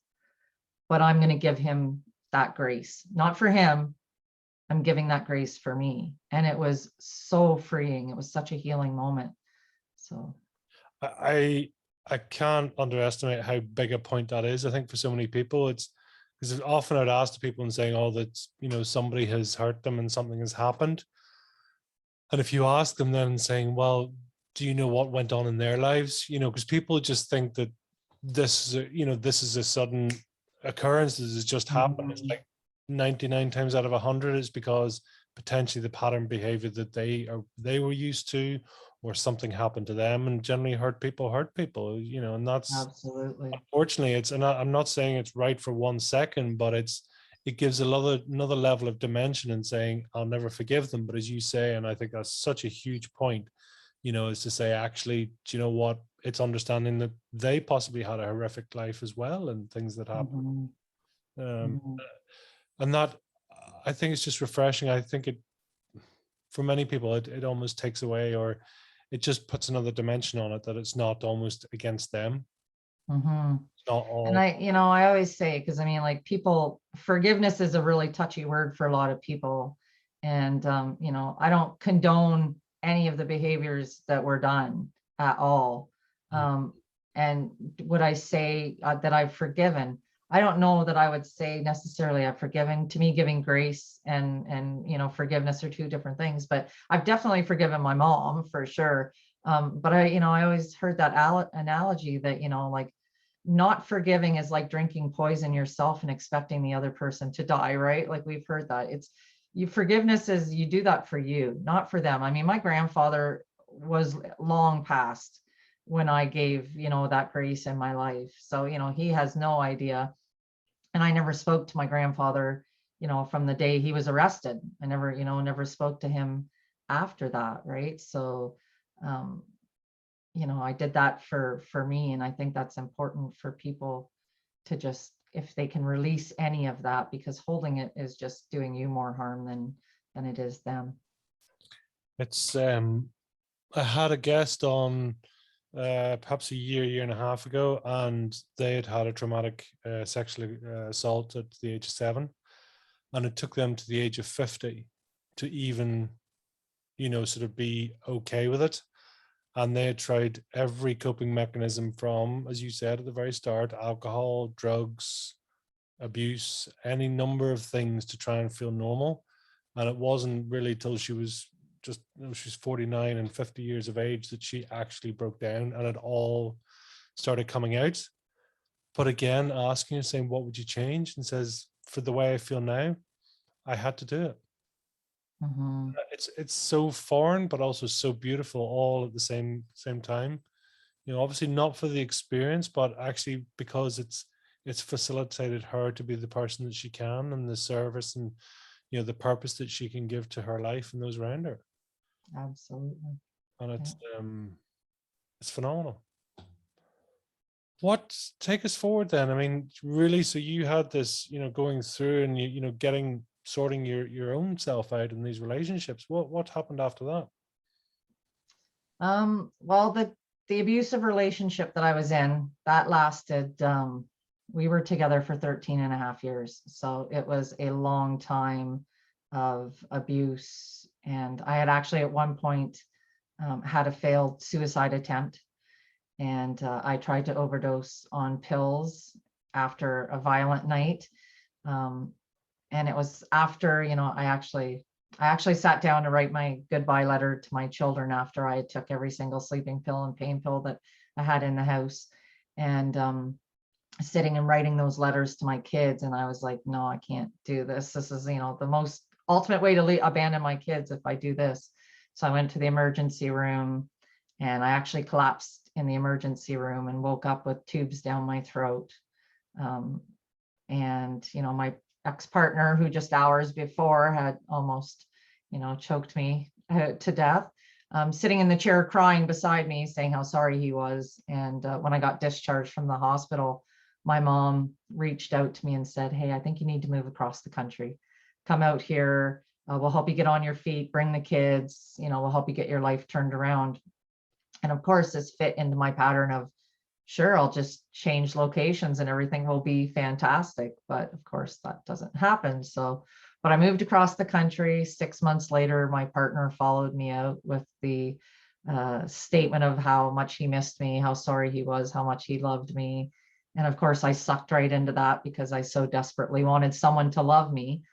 but I'm going to give him that grace, not for him. I'm giving that grace for me. And it was so freeing. It was such a healing moment. So I can't underestimate how big a point that is. I think for so many people, it's because often I'd ask people and saying, oh, that, somebody has hurt them and something has happened. And if you ask them then saying, well, do you know what went on in their lives? Because people just think that this is a sudden occurrence. This has just happened. It's like 99 times out of 100 is because potentially the pattern behavior that they were used to, or something happened to them, and generally hurt people, and that's Absolutely. unfortunately and I'm not saying it's right for 1 second, but it gives another level of dimension in saying I'll never forgive them. But as you say, and I think that's such a huge point, is to say, actually, do you know what? It's understanding that they possibly had a horrific life as well, and things that happen. And that, I think, it's just refreshing. I think for many people, it almost takes away, or it just puts another dimension on it, that it's not almost against them. It's not all. And I always say, because I mean, like, people, forgiveness is a really touchy word for a lot of people. And, I don't condone any of the behaviors that were done at all. And would I say that I've forgiven? I don't know that I would say necessarily I've forgiven. To me, giving grace and forgiveness are two different things. But I've definitely forgiven my mom, for sure. But I always heard that analogy that, like, not forgiving is like drinking poison yourself and expecting the other person to die, right? Like, we've heard that. Forgiveness is, you do that for you, not for them. I mean, my grandfather was long past when I gave, that grace in my life. So, he has no idea. And I never spoke to my grandfather, from the day he was arrested. I never spoke to him after that, right? So, I did that for me. And I think that's important for people to just, if they can release any of that, because holding it is just doing you more harm than it is them. It's I had a guest on perhaps a year and a half ago, and they had a traumatic sexual assault at the age of 7, and it took them to the age of 50 to even sort of be okay with it. And they had tried every coping mechanism, from, as you said at the very start, alcohol, drugs, abuse, any number of things to try and feel normal. And it wasn't really till she was she's 49 and 50 years of age that she actually broke down, and it all started coming out. But again, asking her, saying, what would you change? And says, for the way I feel now, I had to do it. It's so foreign, but also so beautiful, all at the same time. Obviously not for the experience, but actually because it's facilitated her to be the person that she can, and the service and the purpose that she can give to her life and those around her. Absolutely. And it's phenomenal. Take us forward then. I mean, really, so you had this, going through and sorting your own self out in these relationships. What happened after that? Well, the abusive relationship that I was in, that lasted, we were together for 13 and a half years. So it was a long time of abuse. And I had actually at one point had a failed suicide attempt. And I tried to overdose on pills after a violent night. And it was after, I actually sat down to write my goodbye letter to my children after I took every single sleeping pill and pain pill that I had in the house. And sitting and writing those letters to my kids. And I was like, no, I can't do this. This is, the most ultimate way to abandon my kids if I do this. So I went to the emergency room, and I actually collapsed in the emergency room and woke up with tubes down my throat. And my ex-partner, who just hours before had almost, choked me to death, sitting in the chair crying beside me, saying how sorry he was. And when I got discharged from the hospital, my mom reached out to me and said, hey, I think you need to move across the country. Come out here. We'll help you get on your feet, bring the kids, we'll help you get your life turned around. And of course, this fit into my pattern of, sure, I'll just change locations and everything will be fantastic. But of course, that doesn't happen. But I moved across the country. 6 months later, my partner followed me out with the statement of how much he missed me, how sorry he was, how much he loved me. And of course, I sucked right into that because I so desperately wanted someone to love me,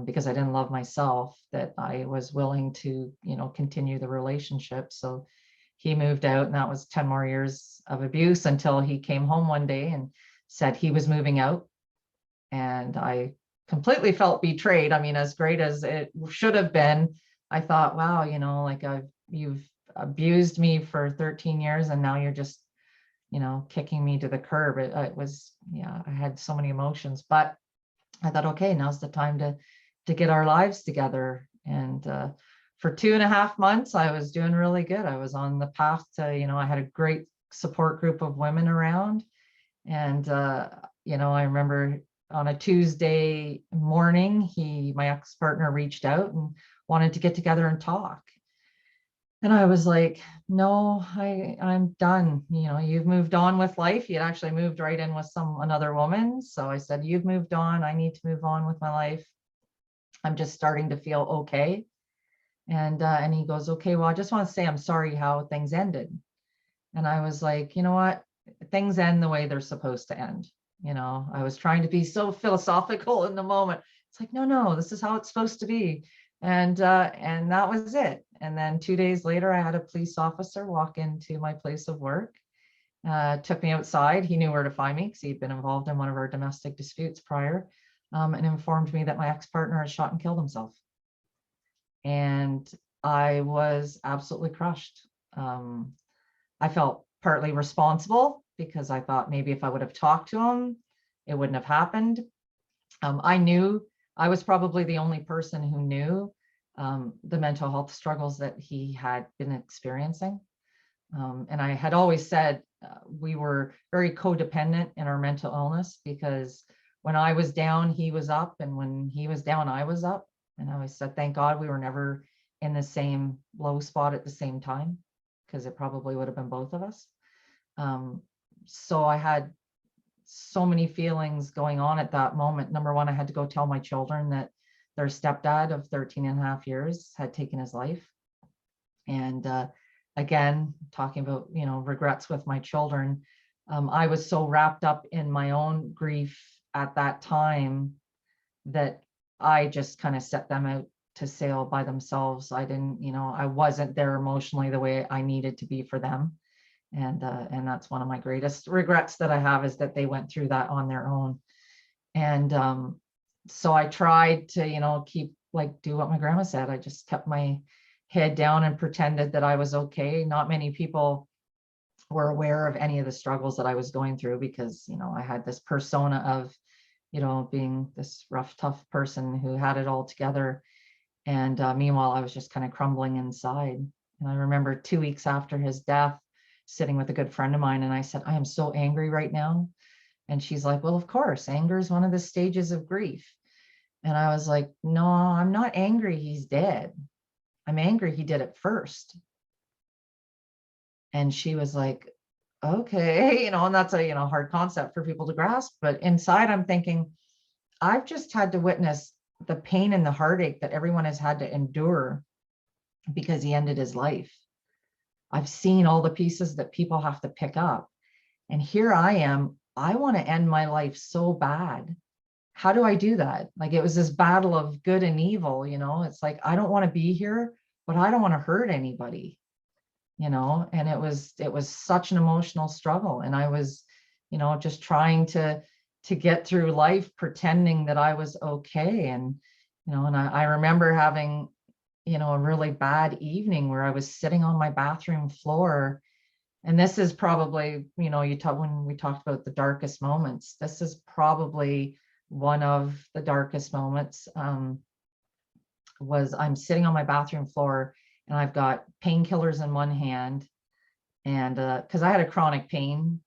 because I didn't love myself, that I was willing to, continue the relationship. So he moved out, and that was 10 more years of abuse until he came home one day and said he was moving out. And I completely felt betrayed. I mean, as great as it should have been, I thought, wow, like you've abused me for 13 years and now you're just, kicking me to the curb. It was, yeah, I had so many emotions, but I thought, okay, now's the time to get our lives together. And for 2.5 months, I was doing really good. I was on the path to, I had a great support group of women around. And, I remember on a Tuesday morning, my ex-partner reached out and wanted to get together and talk. And I was like, no, I'm done. You've moved on with life. You'd actually moved right in with another woman. So I said, you've moved on. I need to move on with my life. I'm just starting to feel okay. And he goes, okay, well, I just want to say I'm sorry how things ended. And I was like, you know what? Things end the way they're supposed to end. I was trying to be so philosophical in the moment. It's like, no, this is how it's supposed to be. And that was it. And then 2 days later, I had a police officer walk into my place of work, took me outside. He knew where to find me because he'd been involved in one of our domestic disputes prior, and informed me that my ex-partner had shot and killed himself. And I was absolutely crushed. I felt partly responsible because I thought maybe if I would have talked to him, it wouldn't have happened. I knew I was probably the only person who knew the mental health struggles that he had been experiencing. And I had always said we were very codependent in our mental illness, because when I was down, he was up, and when he was down, I was up. And I always said, thank God we were never in the same low spot at the same time, because it probably would have been both of us. So I had so many feelings going on at that moment. Number one, I had to go tell my children that their stepdad of 13.5 years had taken his life. And again, talking about, regrets with my children, I was so wrapped up in my own grief at that time that I just kind of set them out to sail by themselves. I didn't, I wasn't there emotionally the way I needed to be for them. And that's one of my greatest regrets that I have, is that they went through that on their own. And so I tried to, do what my grandma said. I just kept my head down and pretended that I was okay. Not many people were aware of any of the struggles that I was going through, because, I had this persona of, being this rough, tough person who had it all together. And meanwhile, I was just kind of crumbling inside. And I remember 2 weeks after his death, sitting with a good friend of mine, and I said, I am so angry right now. And she's like, well, of course, anger is one of the stages of grief. And I was like, no, I'm not angry he's dead. I'm angry he did it first. And she was like, okay, and that's a, hard concept for people to grasp. But inside, I'm thinking, I've just had to witness the pain and the heartache that everyone has had to endure because he ended his life. I've seen all the pieces that people have to pick up. And here I am. I want to end my life so bad. How do I do that? Like, it was this battle of good and evil, it's like, I don't want to be here, but I don't want to hurt anybody, and it was such an emotional struggle. And I was, just trying to get through life, pretending that I was okay. And, and I remember having, a really bad evening where I was sitting on my bathroom floor. And this is probably, when we talked about the darkest moments, this is probably one of the darkest moments. Was I'm sitting on my bathroom floor, and I've got painkillers in one hand. And because I had a chronic pain,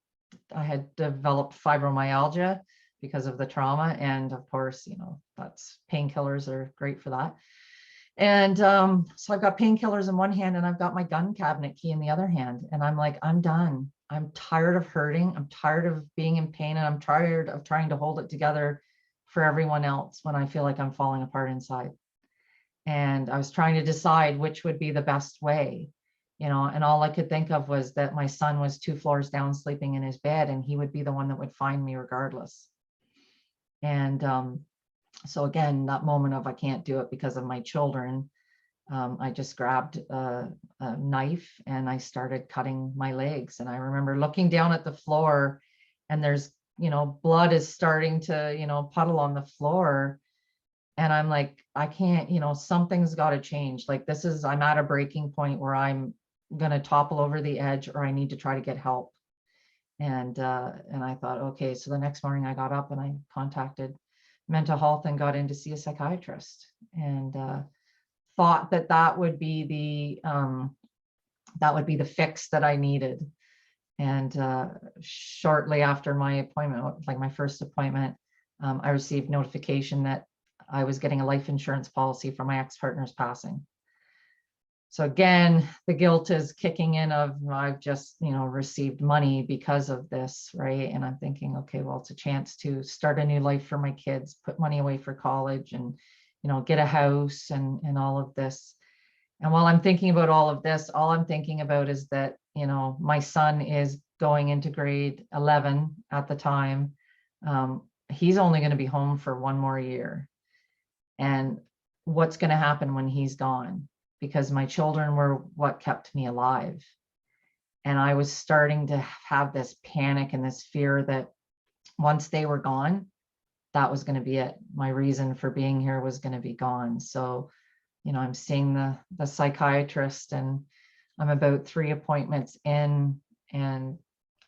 I had developed fibromyalgia because of the trauma. And of course, that's painkillers are great for that. And so I've got painkillers in one hand, and I've got my gun cabinet key in the other hand. And I'm like, I'm done. I'm tired of hurting. I'm tired of being in pain. And I'm tired of trying to hold it together for everyone else when I feel like I'm falling apart inside. And I was trying to decide which would be the best way. and all I could think of was that my son was 2 floors down sleeping in his bed, and he would be the one that would find me regardless. And so again, that moment of I can't do it because of my children, I just grabbed a knife and I started cutting my legs. And I remember looking down at the floor, and there's, blood is starting to, puddle on the floor. And I'm like, I can't, something's got to change. Like I'm at a breaking point where I'm going to topple over the edge, or I need to try to get help. And I thought, okay, so the next morning I got up and I contacted mental health and got in to see a psychiatrist, and thought that would be the fix that I needed. And shortly after my appointment, like my first appointment, I received notification that I was getting a life insurance policy for my ex-partner's passing. So again, the guilt is kicking in of I've just, received money because of this, right? And I'm thinking, okay, well, it's a chance to start a new life for my kids, put money away for college, and, get a house and all of this. And while I'm thinking about all of this, all I'm thinking about is that, my son is going into grade 11 at the time. He's only going to be home for 1 more year. And what's going to happen when he's gone? Because my children were what kept me alive. And I was starting to have this panic and this fear that once they were gone, that was going to be it. My reason for being here was going to be gone. So, I'm seeing the psychiatrist, and I'm about 3 appointments in, and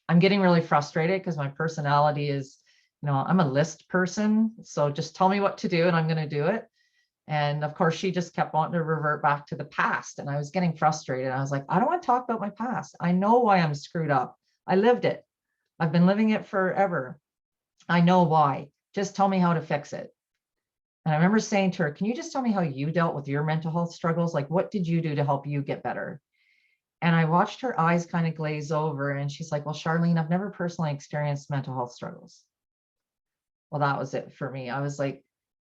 I'm getting really frustrated because my personality is, I'm a list person. So just tell me what to do and I'm going to do it. And of course, she just kept wanting to revert back to the past. And I was getting frustrated. I was like, I don't want to talk about my past. I know why I'm screwed up. I lived it. I've been living it forever. I know why. Just tell me how to fix it. And I remember saying to her, can you just tell me how you dealt with your mental health struggles? Like, what did you do to help you get better? And I watched her eyes kind of glaze over, and she's like, well, Charlene, I've never personally experienced mental health struggles. Well, that was it for me. I was like,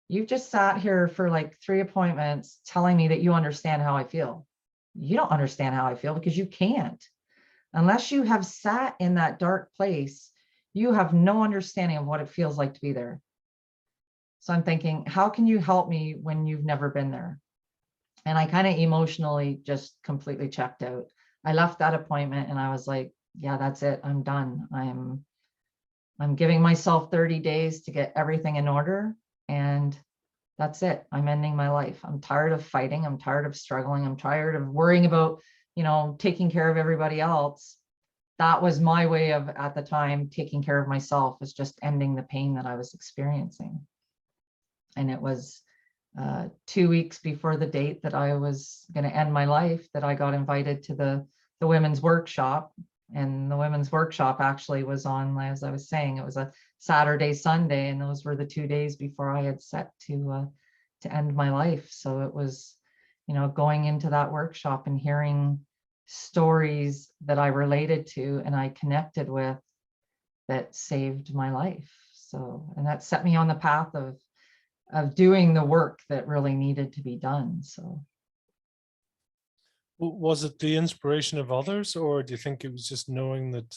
you've just sat here for like 3 appointments telling me that you understand how I feel. You don't understand how I feel because you can't. Unless you have sat in that dark place, you have no understanding of what it feels like to be there. So I'm thinking, how can you help me when you've never been there? And I kind of emotionally just completely checked out. I left that appointment and I was like, yeah, that's it. I'm done. I'm giving myself 30 days to get everything in order. And that's it. I'm ending my life. I'm tired of fighting. I'm tired of struggling. I'm tired of worrying about, taking care of everybody else. That was my way of, at the time, taking care of myself, was just ending the pain that I was experiencing. And it was 2 weeks before the date that I was going to end my life that I got invited to the women's workshop. And the women's workshop actually was on, as I was saying, it was a Saturday, Sunday, and those were the 2 days before I had set to end my life. So it was, going into that workshop and hearing stories that I related to and I connected with that saved my life. So, and that set me on the path of doing the work that really needed to be done. So. Was it the inspiration of others, or do you think it was just knowing that,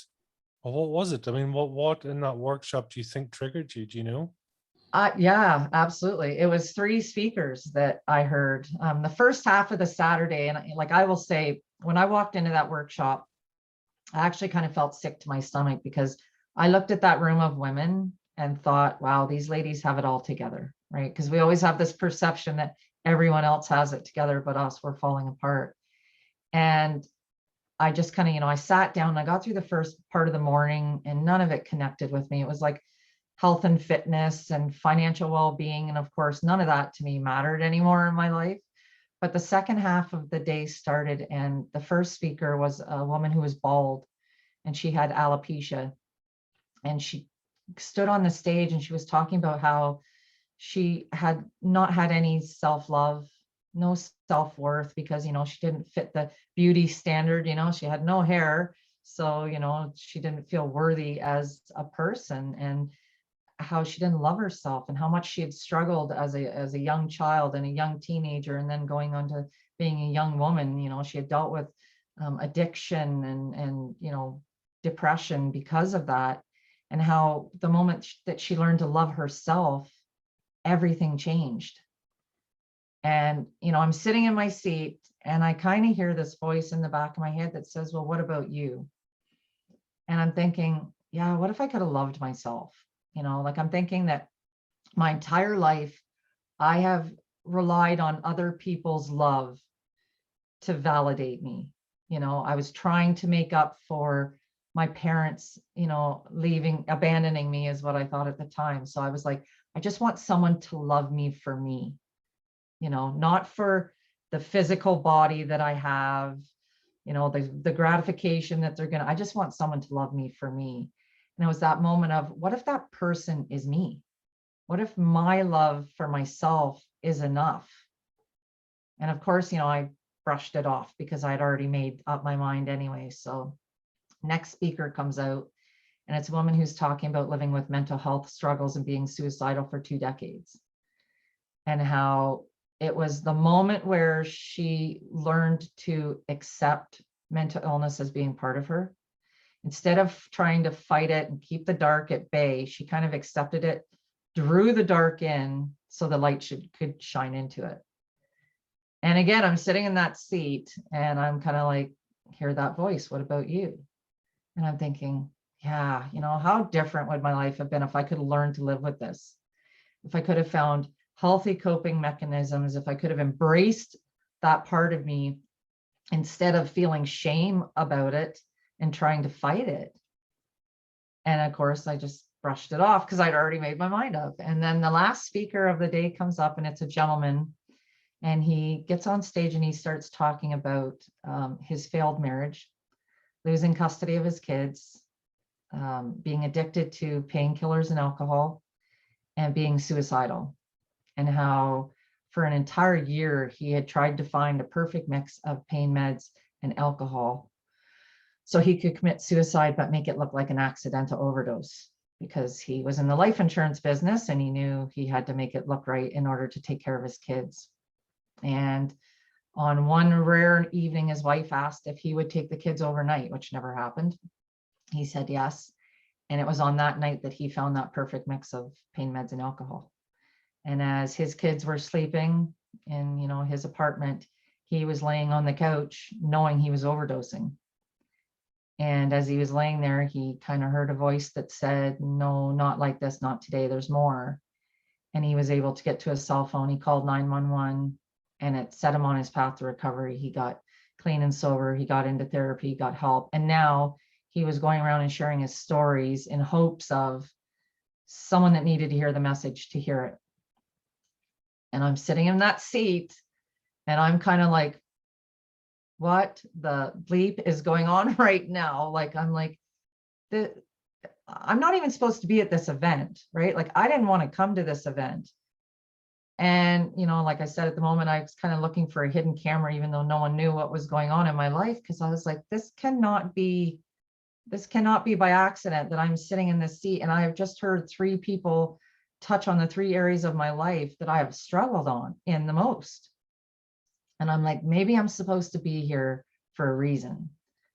or what was it? I mean, what in that workshop do you think triggered you? Do you know? Yeah, absolutely. It was 3 speakers that I heard. The first half of the Saturday, and like I will say, when I walked into that workshop, I actually kind of felt sick to my stomach because I looked at that room of women and thought, wow, these ladies have it all together, right? Because we always have this perception that everyone else has it together, but us, we're falling apart. And I just kind of, I sat down, I got through the first part of the morning and none of it connected with me. It was like health and fitness and financial well-being. And of course, none of that to me mattered anymore in my life. But the second half of the day started, and the first speaker was a woman who was bald and she had alopecia. And she stood on the stage and she was talking about how she had not had any self-love, no self-worth, because, she didn't fit the beauty standard, she had no hair. So, she didn't feel worthy as a person, and how she didn't love herself and how much she had struggled as a young child and a young teenager, and then going on to being a young woman. She had dealt with addiction and depression because of that, and how the moment that she learned to love herself, everything changed. And I'm sitting in my seat and I kind of hear this voice in the back of my head that says, well, what about you? And I'm thinking, yeah, what if I could have loved myself? Like, I'm thinking that my entire life I have relied on other people's love to validate me. I was trying to make up for my parents, abandoning me is what I thought at the time. So I was like, I just want someone to love me for me, not for the physical body that I have, the gratification that I just want someone to love me for me. And it was that moment of, what if that person is me? What if my love for myself is enough? And of course, I brushed it off because I'd already made up my mind anyway. So next speaker comes out, and it's a woman who's talking about living with mental health struggles and being suicidal for 2 decades. And how it was the moment where she learned to accept mental illness as being part of her. Instead of trying to fight it and keep the dark at bay, she kind of accepted it, drew the dark in so the light could shine into it. And again, I'm sitting in that seat and I'm kind of like, hear that voice, what about you? And I'm thinking, yeah, how different would my life have been if I could have learned to live with this? If I could have found healthy coping mechanisms, if I could have embraced that part of me instead of feeling shame about it and trying to fight it. And of course, I just brushed it off because I'd already made my mind up. And then the last speaker of the day comes up, and it's a gentleman. And he gets on stage and he starts talking about his failed marriage, losing custody of his kids, being addicted to painkillers and alcohol, and being suicidal. And how for an entire year, he had tried to find a perfect mix of pain meds and alcohol so he could commit suicide, but make it look like an accidental overdose, because he was in the life insurance business and he knew he had to make it look right in order to take care of his kids. And on one rare evening, his wife asked if he would take the kids overnight, which never happened. He said yes. And it was on that night that he found that perfect mix of pain meds and alcohol. And as his kids were sleeping in, his apartment, he was laying on the couch knowing he was overdosing. And as he was laying there, he kind of heard a voice that said, no, not like this, not today, there's more. And he was able to get to his cell phone. He called 911. And it set him on his path to recovery. He got clean and sober. He got into therapy, he got help. And now he was going around and sharing his stories in hopes of someone that needed to hear the message to hear it. And I'm sitting in that seat and I'm kind of like, what the bleep is going on right now? Like, I'm like, I'm not even supposed to be at this event, right? Like, I didn't want to come to this event. And, like I said, at the moment, I was kind of looking for a hidden camera, even though no one knew what was going on in my life, because I was like, this cannot be by accident that I'm sitting in this seat. And I have just heard 3 people touch on the 3 areas of my life that I have struggled on in the most. And I'm like, maybe I'm supposed to be here for a reason.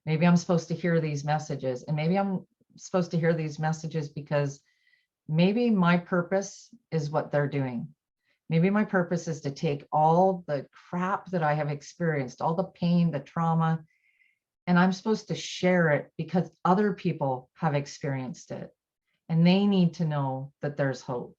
Maybe I'm supposed to hear these messages, and maybe I'm supposed to hear these messages because maybe my purpose is what they're doing. Maybe my purpose is to take all the crap that I have experienced, all the pain, the trauma, and I'm supposed to share it because other people have experienced it and they need to know that there's hope.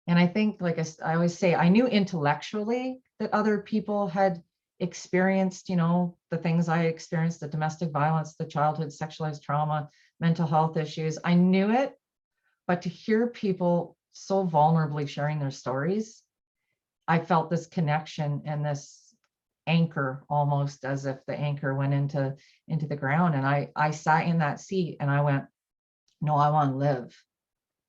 And I think, like I always say, I knew intellectually that other people had experienced, the things I experienced, the domestic violence, the childhood sexualized trauma, mental health issues. I knew it, but to hear people so vulnerably sharing their stories, I felt this connection and this anchor, almost as if the anchor went into the ground. And I sat in that seat and I went, no, I want to live.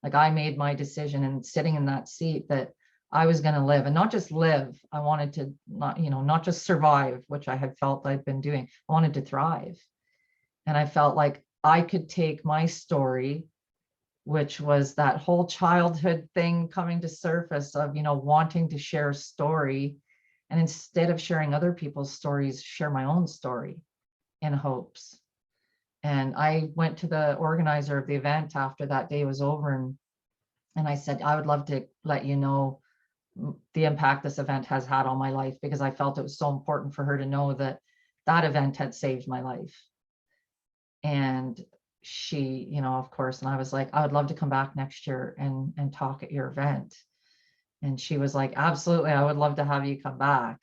Like, I made my decision, and sitting in that seat, that I was going to live, and not just live. I wanted to not just survive, which I had felt I'd been doing. I wanted to thrive. And I felt like I could take my story, which was that whole childhood thing coming to surface of, wanting to share a story. And instead of sharing other people's stories, share my own story. in hopes. And I went to the organizer of the event after that day was over, and I said, I would love to let you know the impact this event has had on my life, because I felt it was so important for her to know that that event had saved my life. And she, of course, and I was like, I would love to come back next year and talk at your event. And she was like, absolutely, I would love to have you come back.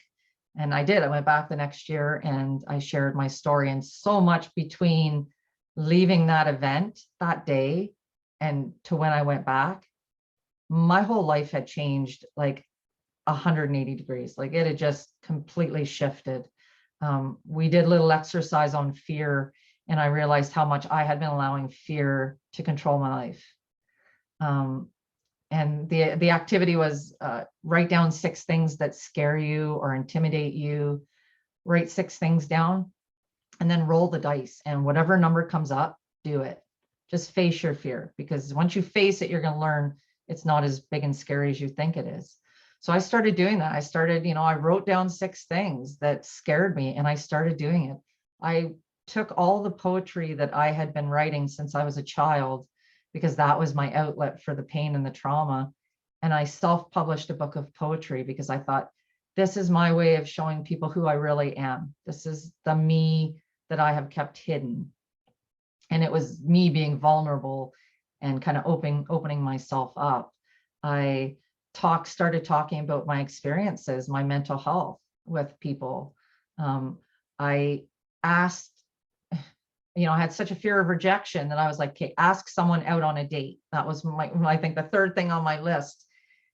And I did. I went back the next year and I shared my story. And so much between leaving that event that day and to when I went back, my whole life had changed like 180 degrees. Like it had just completely shifted. We did a little exercise on fear, and I realized how much I had been allowing fear to control my life. And the activity was write down 6 things that scare you or intimidate you. Write 6 things down and then roll the dice, and whatever number comes up, do it. Just face your fear, because once you face it, you're going to learn it's not as big and scary as you think it is. So I started doing that. I started, I wrote down 6 things that scared me, and I started doing it. I took all the poetry that I had been writing since I was a child, because that was my outlet for the pain and the trauma. And I self-published a book of poetry because I thought, this is my way of showing people who I really am. This is the me that I have kept hidden. And it was me being vulnerable and kind of opening myself up. I started talking about my experiences, my mental health with people. I asked, I had such a fear of rejection that I was like, okay, ask someone out on a date. That was I think the 3rd thing on my list.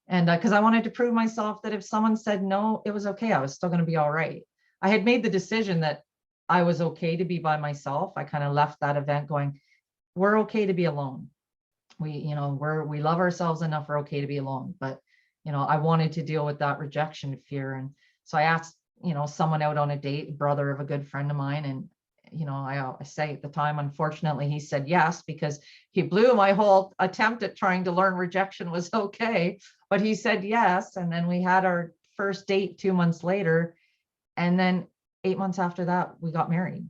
And because I wanted to prove myself that if someone said no, it was okay. I was still going to be all right. I had made the decision that I was okay to be by myself. I kind of left that event going, we're okay to be alone. We love ourselves enough. We're okay to be alone. But, I wanted to deal with that rejection fear. And so I asked, someone out on a date, brother of a good friend of mine. And, I say at the time, unfortunately, he said yes, because he blew my whole attempt at trying to learn rejection was okay. But he said yes. And then we had our first date 2 months later. And then 8 months after that, we got married.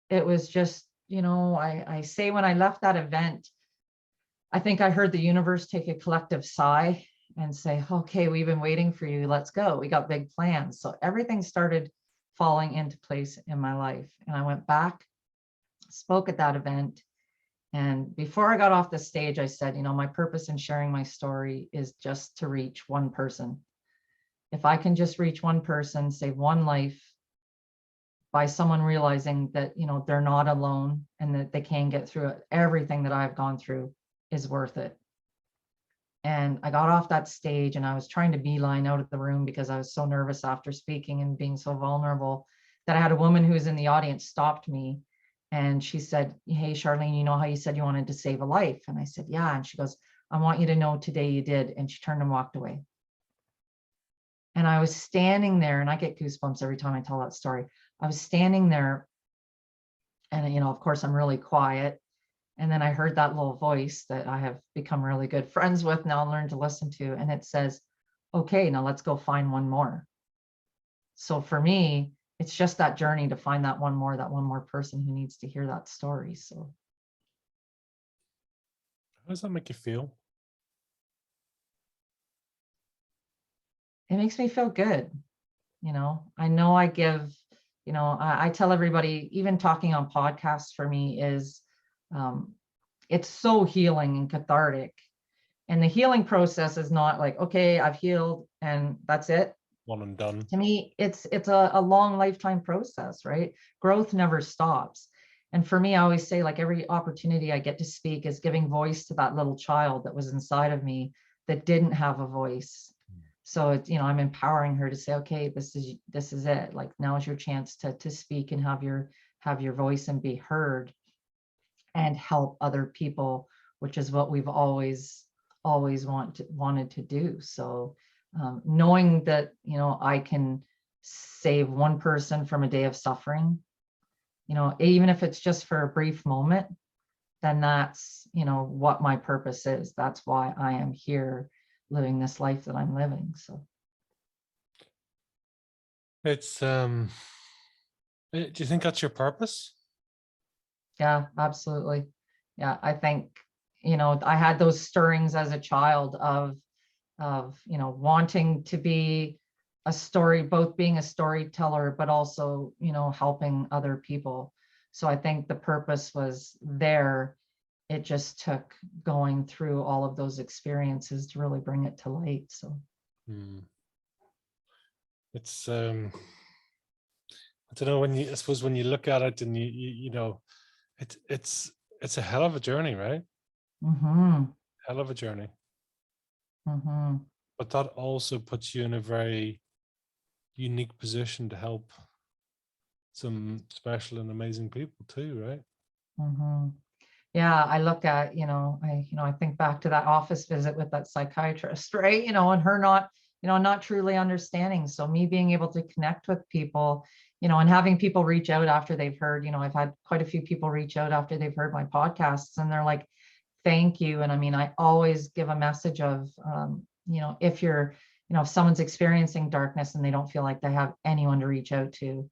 It was just, I say when I left that event, I think I heard the universe take a collective sigh and say, okay, we've been waiting for you. Let's go. We got big plans. So everything started falling into place in my life. And I went back, spoke at that event. And before I got off the stage, I said, my purpose in sharing my story is just to reach one person. If I can just reach one person, save one life by someone realizing that, they're not alone and that they can get through it, everything that I've gone through is worth it. And I got off that stage and I was trying to beeline out of the room because I was so nervous after speaking and being so vulnerable that I had a woman who was in the audience stopped me. And she said, hey, Charlene, you know how you said you wanted to save a life? And I said, yeah. And she goes, I want you to know today you did. And she turned and walked away. And I was standing there, and I get goosebumps every time I tell that story. I was standing there and, of course, I'm really quiet. And then I heard that little voice that I have become really good friends with now and learned to listen to. And it says, okay, now let's go find one more. So for me, it's just that journey to find that one more person who needs to hear that story. So how does that make you feel? It makes me feel good. I know I give, I tell everybody, even talking on podcasts for me is, it's so healing and cathartic. And the healing process is not like, okay, I've healed and that's it. One and done. To me, it's a long lifetime process, right? Growth never stops. And for me, I always say, like, every opportunity I get to speak is giving voice to that little child that was inside of me that didn't have a voice. So it's, I'm empowering her to say, okay, this is it. Like, now is your chance to speak and have your voice and be heard and help other people, which is what we've always wanted to do. So knowing that, I can save one person from a day of suffering, even if it's just for a brief moment, then that's, what my purpose is. That's why I am here living this life that I'm living. So it's Do you think that's your purpose? Yeah, absolutely. Yeah, I think, I had those stirrings as a child of wanting to be a story, both being a storyteller, but also, helping other people. So I think the purpose was there. It just took going through all of those experiences to really bring it to light. So It's I don't know, I suppose when you look at it and it's a hell of a journey, right? mm-hmm, Hell of a journey. mm-hmm. But that also puts you in a very unique position to help some special and amazing people too, right? Mm-hmm. Yeah, I look at, I think back to that office visit with that psychiatrist, right? And her not truly understanding. So me being able to connect with people, and having people reach out after they've heard, I've had quite a few people reach out after they've heard my podcasts and they're like, thank you. And I mean, I always give a message of, if you're, if someone's experiencing darkness and they don't feel like they have anyone to reach out to,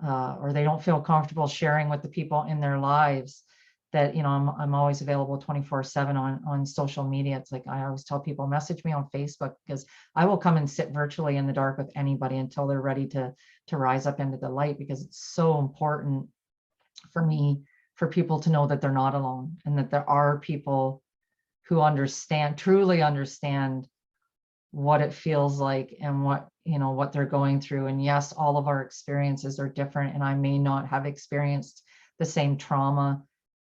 or they don't feel comfortable sharing with the people in their lives, that I'm always available 24/7 on social media. It's like I always tell people, message me on Facebook, because I will come and sit virtually in the dark with anybody until they're ready to rise up into the light, because it's so important for me for people to know that they're not alone, and that there are people who truly understand what it feels like and what they're going through. And yes, all of our experiences are different, and I may not have experienced the same trauma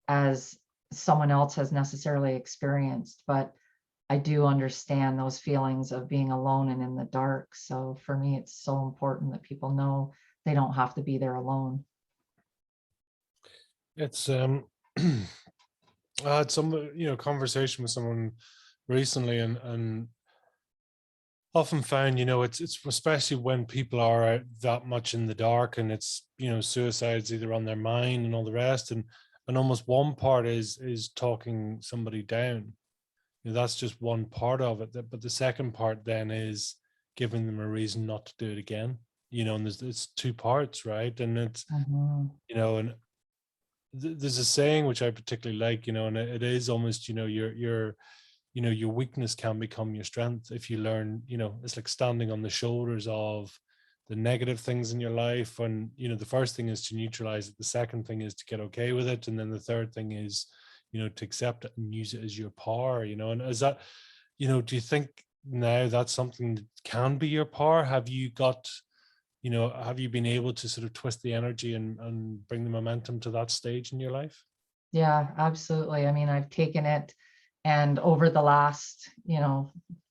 as someone else has necessarily experienced, but I do understand those feelings of being alone and in the dark. So for me, it's so important that people know they don't have to be there alone. It's I had some conversation with someone recently, and often found, it's especially when people are out that much in the dark, and it's suicide's either on their mind and all the rest, and almost one part is talking somebody down. That's just one part of it, but the second part then is giving them a reason not to do it again. And it's two parts, right? And it's Mm-hmm. and there's a saying which I particularly like, and it is almost, your weakness can become your strength if you learn. It's like standing on the shoulders of the negative things in your life. And the first thing is to neutralize it, the second thing is to get okay with it, and then the third thing is to accept it and use it as your power. And is that, do you think now that's something that can be your power? Have you been able to sort of twist the energy and bring the momentum to that stage in your life? Yeah, absolutely. I mean, I've taken it, and over the last,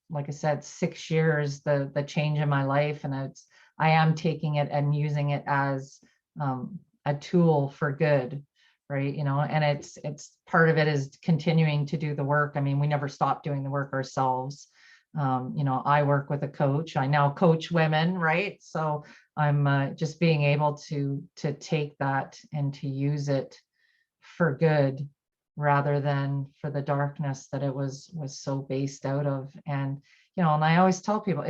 like I said, 6 years, the change in my life, and I am taking it and using it as a tool for good, right? And it's part of it is continuing to do the work. I mean, we never stop doing the work ourselves. I work with a coach. I now coach women, right? So I'm just being able to take that and to use it for good, rather than for the darkness that it was so based out of. And and I always tell people,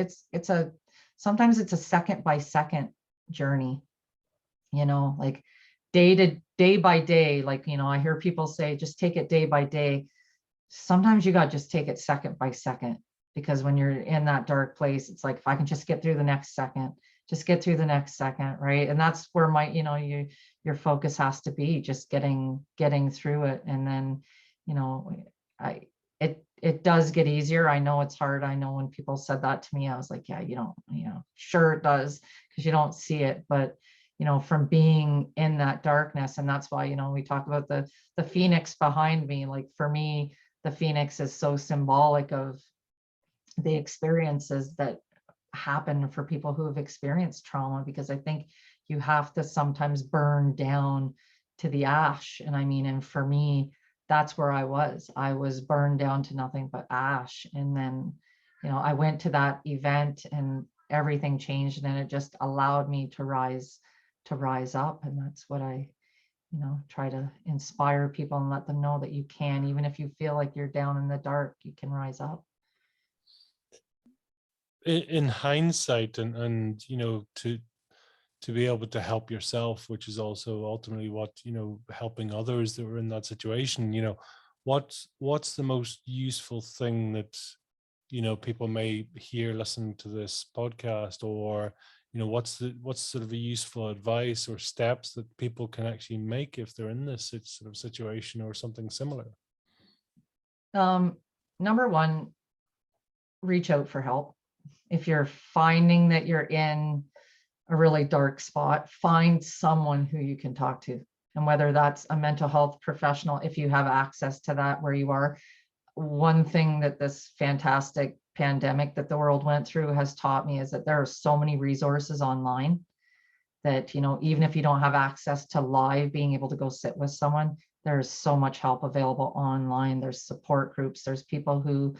sometimes it's a second by second journey, like day by day. Like, I hear people say, just take it day by day. Sometimes you got to just take it second by second, because when you're in that dark place, it's like, if I can just get through the next second, just get through the next second, right? And that's where your focus has to be, just getting through it. And then I it does get easier. I know it's hard. I know when people said that to me, I was like, yeah, sure it does, because you don't see it. But from being in that darkness, and that's why we talk about the phoenix behind me. Like, for me, the phoenix is so symbolic of the experiences that happen for people who have experienced trauma, because I think you have to sometimes burn down to the ash. And I mean, and for me, that's where I was burned down to nothing but ash. And then I went to that event and everything changed, and it just allowed me to rise up. And that's what I try to inspire people and let them know that you can, even if you feel like you're down in the dark, you can rise up. In hindsight, and to to be able to help yourself, which is also ultimately what, helping others that were in that situation. What's the most useful thing that, people may hear listening to this podcast, or, what's sort of a useful advice or steps that people can actually make if they're in this sort of situation or something similar? Number one, reach out for help. If you're finding that you're in a really dark spot, find someone who you can talk to. And whether that's a mental health professional, if you have access to that where you are. One thing that this fantastic pandemic that the world went through has taught me is that there are so many resources online that, even if you don't have access to live being able to go sit with someone, there's so much help available online. There's support groups. There's people who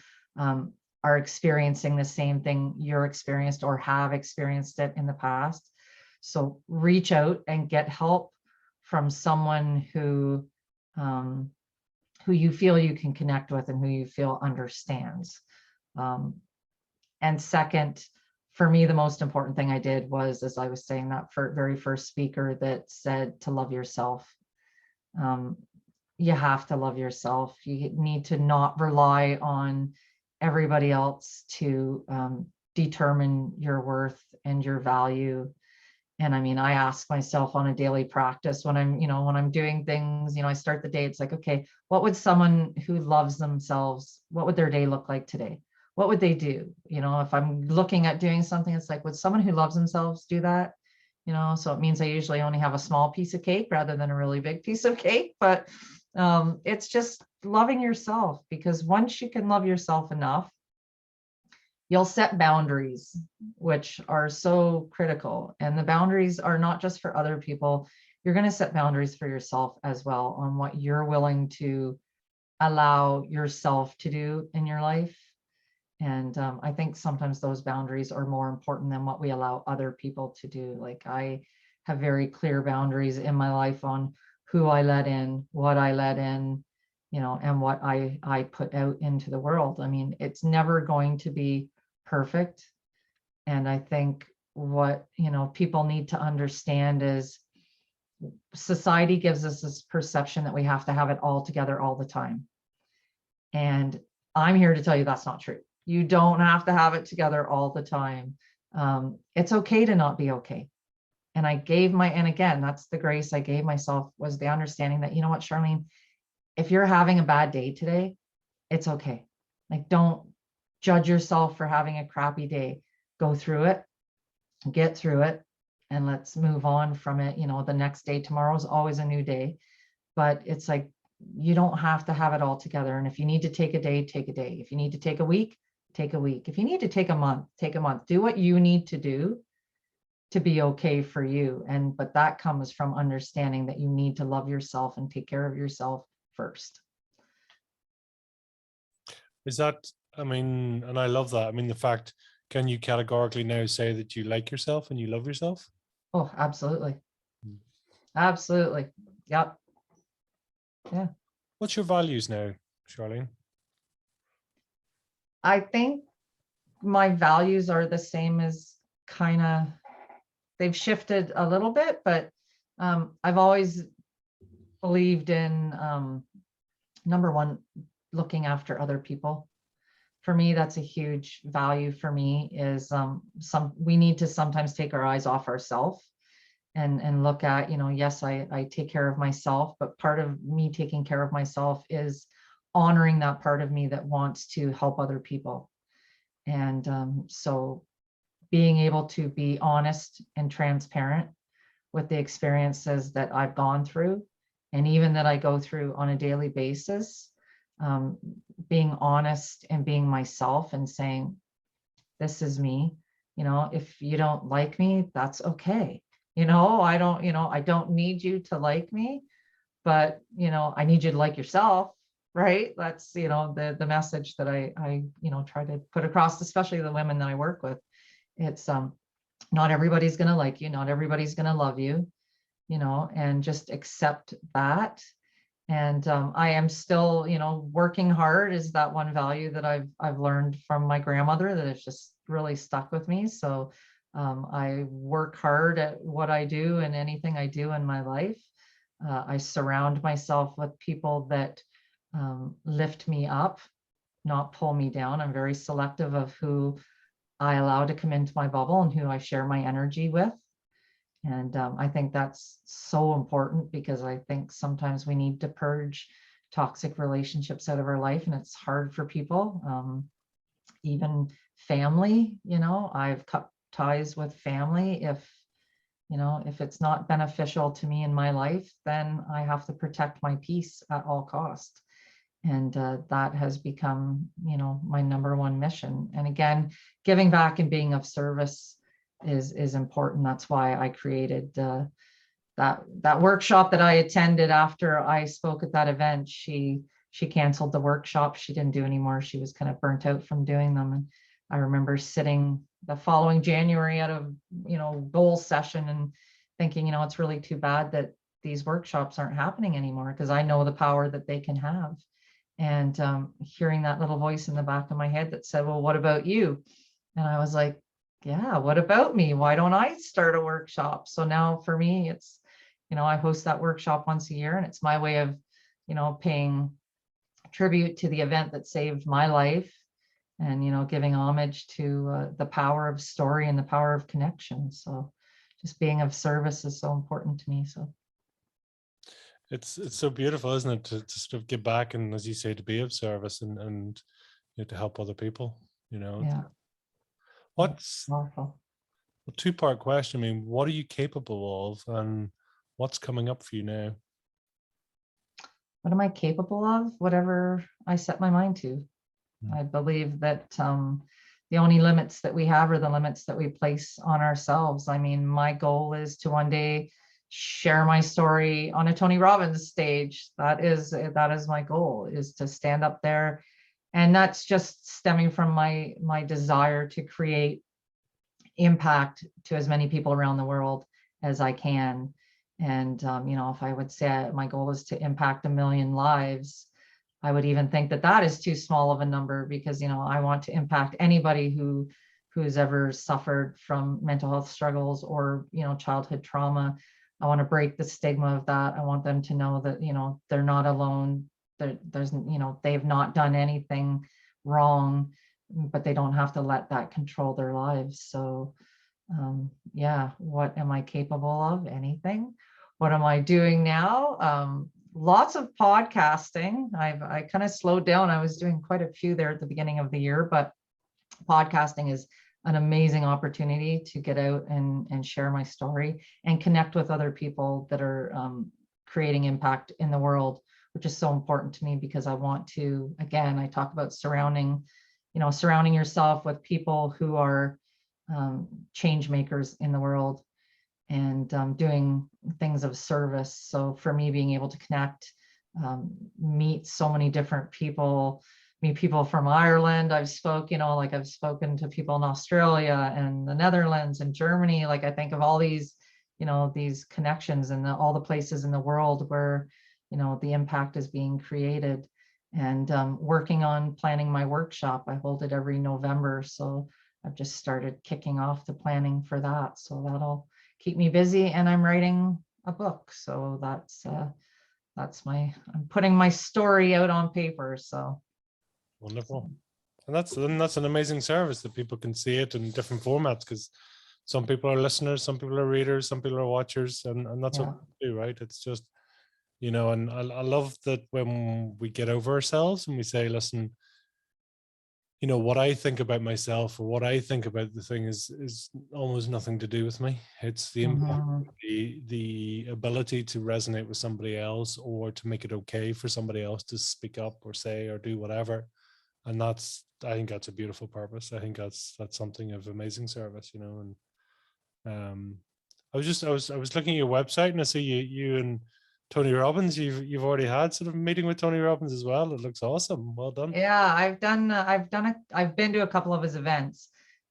are experiencing the same thing you're experienced or have experienced it in the past. So reach out and get help from someone who you feel you can connect with and who you feel understands. And second, for me, the most important thing I did was, as I was saying, that very first speaker that said to love yourself. You have to love yourself. You need to not rely on everybody else to determine your worth and your value. And I mean, I ask myself on a daily practice when I'm doing things, I start the day, it's like, okay, what would someone who loves themselves, what would their day look like today? What would they do? If I'm looking at doing something, it's like, would someone who loves themselves do that? So it means I usually only have a small piece of cake rather than a really big piece of cake. But it's just loving yourself, because once you can love yourself enough, you'll set boundaries, which are so critical. And the boundaries are not just for other people. You're going to set boundaries for yourself as well on what you're willing to allow yourself to do in your life. And I think sometimes those boundaries are more important than what we allow other people to do. Like, I have very clear boundaries in my life on who I let in, what I let in, and what I put out into the world. I mean, it's never going to be perfect. And I think what, people need to understand is society gives us this perception that we have to have it all together all the time. And I'm here to tell you that's not true. You don't have to have it together all the time. It's okay to not be okay. And and again, that's the grace I gave myself, was the understanding that, you know what, Charlene, if you're having a bad day today, it's okay. Like, don't judge yourself for having a crappy day. Go through it, get through it, and let's move on from it. The next day, tomorrow is always a new day, but it's like, you don't have to have it all together. And if you need to take a day, take a day. If you need to take a week, take a week. If you need to take a month, take a month. Do what you need to do to be okay for you. But that comes from understanding that you need to love yourself and take care of yourself first. Is that, and I love that. The fact, can you categorically now say that you like yourself and you love yourself? Oh, absolutely. Absolutely. Yep. Yeah. What's your values now, Charlene? I think my values are the same as they've shifted a little bit, but I've always believed in, number one, looking after other people. For me, that's a huge value for me, is we need to sometimes take our eyes off ourselves and look at, yes, I take care of myself, but part of me taking care of myself is honoring that part of me that wants to help other people. And so being able to be honest and transparent with the experiences that I've gone through, and even that I go through on a daily basis, being honest and being myself and saying, this is me. If you don't like me, that's okay. I don't need you to like me, but, I need you to like yourself, right? That's, the message that I try to put across, especially the women that I work with. It's, not everybody's going to like you. Not everybody's going to love you, and just accept that. And I am still, working hard is that one value that I've learned from my grandmother that has just really stuck with me. So I work hard at what I do and anything I do in my life. I surround myself with people that lift me up, not pull me down. I'm very selective of who I allow to come into my bubble and who I share my energy with. And I think that's so important, because I think sometimes we need to purge toxic relationships out of our life, and it's hard for people. Even family, I've cut ties with family. If it's not beneficial to me in my life, then I have to protect my peace at all costs. And that has become, my number one mission. And again, giving back and being of service is important. That's why I created that workshop that I attended after I spoke at that event. She canceled the workshop. She didn't do anymore. She was kind of burnt out from doing them. And I remember sitting the following January at a goal session and thinking, it's really too bad that these workshops aren't happening anymore, because I know the power that they can have. And hearing that little voice in the back of my head that said, well, what about you? And I was like, yeah, what about me? Why don't I start a workshop? So now for me, it's, I host that workshop once a year, and it's my way of, paying tribute to the event that saved my life, and, giving homage to the power of story and the power of connection. So just being of service is so important to me. So it's so beautiful, isn't it, to sort of give back, and as you say, to be of service, and to help other people, yeah. What's Powerful. a two-part question? I mean, what are you capable of, and what's coming up for you now? What am I capable of? Whatever I set my mind to. I believe that the only limits that we have are the limits that we place on ourselves. I mean, my goal is to one day share my story on a Tony Robbins stage. That is my goal, is to stand up there. And that's just stemming from my desire to create impact to as many people around the world as I can. And, if I would say my goal is to impact 1 million lives, I would even think that is too small of a number, because, I want to impact anybody who's ever suffered from mental health struggles or, childhood trauma. I want to break the stigma of that. I want them to know that, they're not alone. There's, they've not done anything wrong, but they don't have to let that control their lives. So, yeah, what am I capable of? Anything. What am I doing now? Lots of podcasting. I kind of slowed down. I was doing quite a few there at the beginning of the year, but podcasting is an amazing opportunity to get out and share my story and connect with other people that are creating impact in the world, which is so important to me, because I want to, again, I talk about surrounding yourself with people who are change makers in the world, and doing things of service. So for me, being able to connect, meet so many different people, meet people from Ireland. I've spoken to people in Australia and the Netherlands and Germany. Like, I think of all these, these connections and all the places in the world where, the impact is being created. And working on planning my workshop. I hold it every November. So I've just started kicking off the planning for that. So that'll keep me busy. And I'm writing a book. So I'm putting my story out on paper. So wonderful. And that's an amazing service, that people can see it in different formats, because some people are listeners, some people are readers, some people are watchers, and that's what we do, right? It's just, and I love that when we get over ourselves and we say, listen, what I think about myself or what I think about the thing is almost nothing to do with me. It's the the ability to resonate with somebody else, or to make it okay for somebody else to speak up or say or do whatever. And I think that's a beautiful purpose. I think that's something of amazing service, and I was looking at your website, and I see you and Tony Robbins. You've already had sort of a meeting with Tony Robbins as well. It looks awesome. Well done. Yeah, I've been to a couple of his events,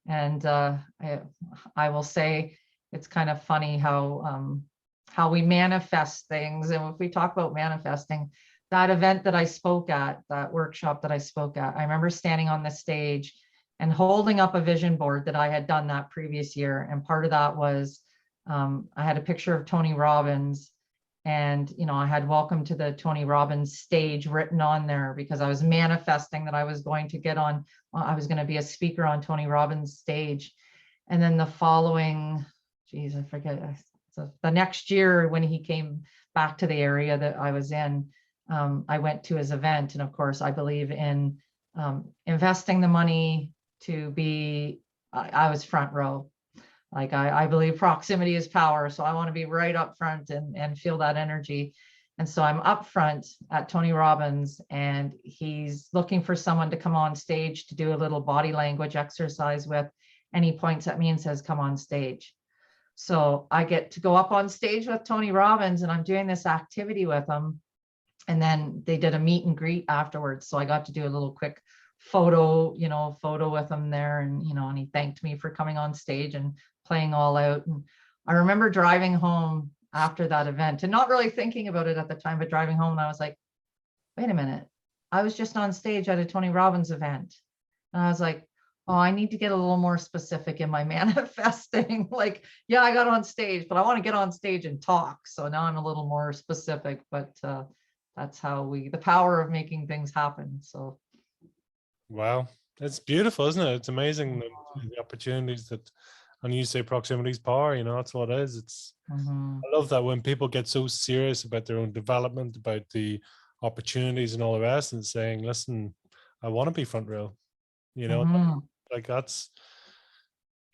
and I will say it's kind of funny how we manifest things. And if we talk about manifesting, that event that I spoke at, that workshop that I spoke at, I remember standing on the stage and holding up a vision board that I had done that previous year. And part of that was I had a picture of Tony Robbins, and I had welcome to the Tony Robbins stage written on there, because I was manifesting that I was going to be a speaker on Tony Robbins stage. And then the following, I forget, so the next year when he came back to the area that I was in, I went to his event. And of course, I believe in investing the money to be, I was front row. Like I believe proximity is power. So I want to be right up front and feel that energy. And so I'm up front at Tony Robbins, and he's looking for someone to come on stage to do a little body language exercise with. And he points at me and says, come on stage. So I get to go up on stage with Tony Robbins, and I'm doing this activity with him. And then they did a meet and greet afterwards. So I got to do a little quick photo with him there. And, and he thanked me for coming on stage and playing all out. And I remember driving home after that event and not really thinking about it at the time, but driving home, and I was like, wait a minute, I was just on stage at a Tony Robbins event. And I was like, oh, I need to get a little more specific in my manifesting. Like, yeah, I got on stage, but I want to get on stage and talk. So now I'm a little more specific, but that's how the power of making things happen. So. Wow. It's beautiful, isn't it? It's amazing the opportunities that, and you say proximity is power, that's what it is. It's, I love that when people get so serious about their own development, about the opportunities and all the rest, and saying, listen, I want to be front row, like that's,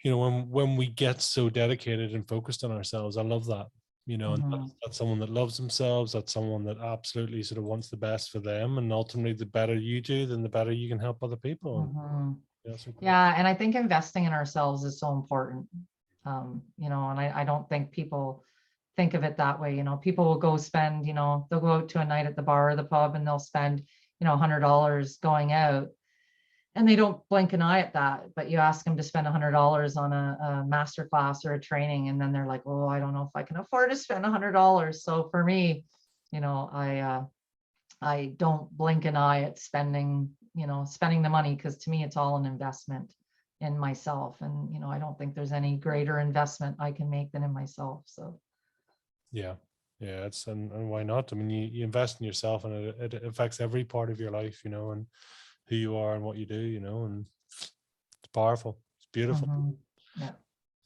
when we get so dedicated and focused on ourselves. I love that, and that's someone that loves themselves. That's someone that absolutely sort of wants the best for them. And ultimately, the better you do, then the better you can help other people. Yeah. And I think investing in ourselves is so important. And I don't think people think of it that way. People will go spend, they'll go out to a night at the bar or the pub, and they'll spend, $100 going out, and they don't blink an eye at that. But you ask them to spend $100 on a master class or a training, and then they're like, oh, I don't know if I can afford to spend $100. So for me, I don't blink an eye at spending the money, because to me, it's all an investment in myself. And, I don't think there's any greater investment I can make than in myself. So. Yeah. It's, and why not? I mean, you invest in yourself, and it affects every part of your life, and who you are and what you do, and it's powerful. It's beautiful. Yeah.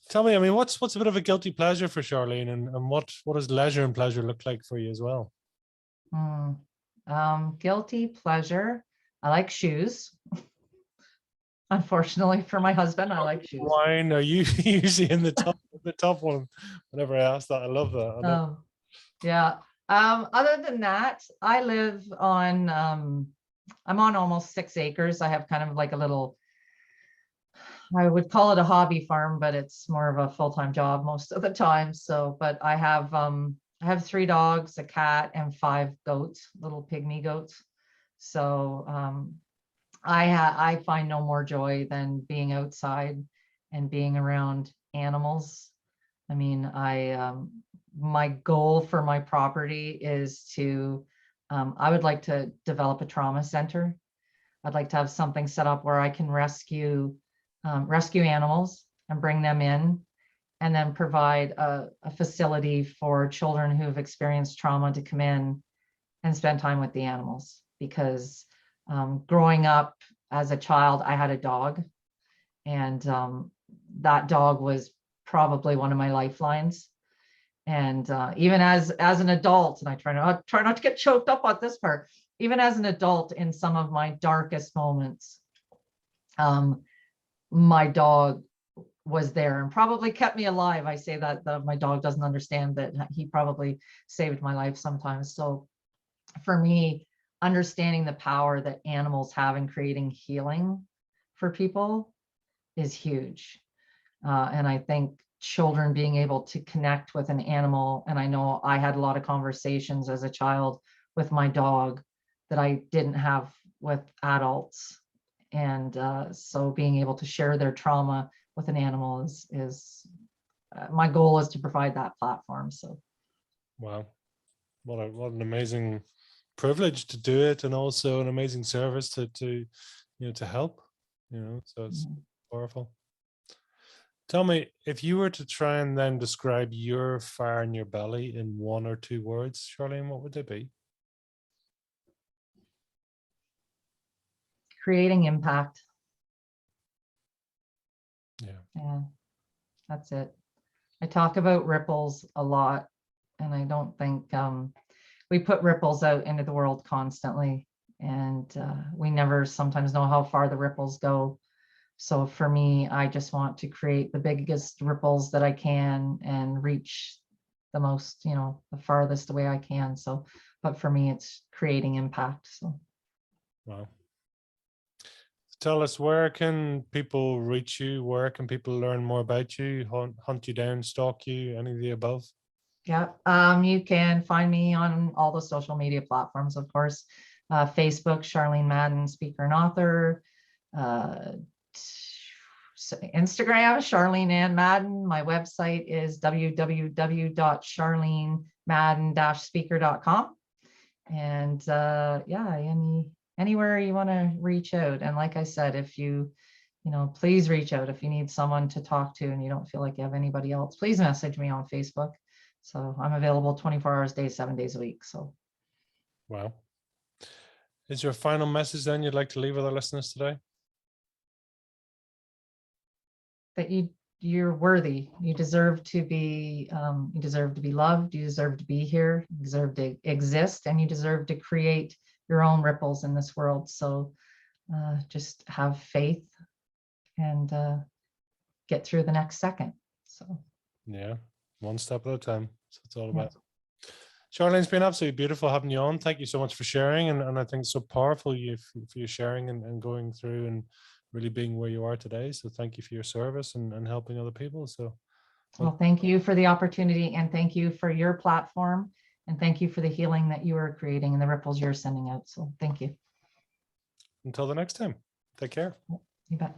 Tell me, I mean, what's a bit of a guilty pleasure for Charlene, and what does leisure and pleasure look like for you as well? Guilty pleasure. I like shoes. Unfortunately for my husband, I like shoes. Wine, are you usually in the top one? Whenever I ask that, I love that. Yeah. Other than that, I live on, I'm on almost 6 acres. I have kind of like a little, I would call it a hobby farm, but it's more of a full-time job most of the time. So, but I have 3 dogs, a cat, and 5 goats, little pygmy goats. So I find no more joy than being outside and being around animals. I mean, my goal for my property is to, I would like to develop a trauma center. I'd like to have something set up where I can rescue animals and bring them in, and then provide a facility for children who have experienced trauma to come in and spend time with the animals. Because growing up as a child, I had a dog, and that dog was probably one of my lifelines. And even as an adult, and I try not to get choked up on this part, even as an adult, in some of my darkest moments, my dog was there and probably kept me alive. I say that my dog doesn't understand that he probably saved my life sometimes. So for me, understanding the power that animals have in creating healing for people is huge. And I think children being able to connect with an animal, and I know I had a lot of conversations as a child with my dog that I didn't have with adults. And so being able to share their trauma with an animal is my goal is to provide that platform. So. Wow. What an amazing privilege to do it, and also an amazing service to help. you know, so it's Mhm. powerful. Tell me, if you were to try and then describe your fire in your belly in 1 or 2 words, Charlene, what would they be? Creating impact. Yeah. Yeah, that's it. I talk about ripples a lot, and I don't think we put ripples out into the world constantly, and we never sometimes know how far the ripples go. So for me, I just want to create the biggest ripples that I can and reach the most, the farthest away I can. So, but for me, it's creating impact. So, Wow. Tell us, where can people reach you? Where can people learn more about you, hunt you down, stalk you, any of the above? yeah, you can find me on all the social media platforms, of course. Facebook, Charlene Madden, speaker and author. Instagram, Charlene Ann Madden. My website is www.charlenemadden-speaker.com. And yeah, anywhere you want to reach out. And like I said, if please reach out if you need someone to talk to and you don't feel like you have anybody else, please message me on Facebook. So I'm available 24 hours a day, 7 days a week. So Wow. Is there a final message then you'd like to leave with our listeners today? that you're worthy. You deserve to be loved. You deserve to be here. You deserve to exist, and you deserve to create your own ripples in this world. So just have faith and get through the next second. So yeah, one step at a time. That's what it's all about. Yeah. Charlene, it's been absolutely beautiful having you on. Thank you so much for sharing. And I think it's so powerful for you sharing and going through and really being where you are today. So thank you for your service and helping other people. So Well, thank you for the opportunity, and thank you for your platform, and thank you for the healing that you are creating and the ripples you're sending out. So thank you. until the next time, take care. You bet.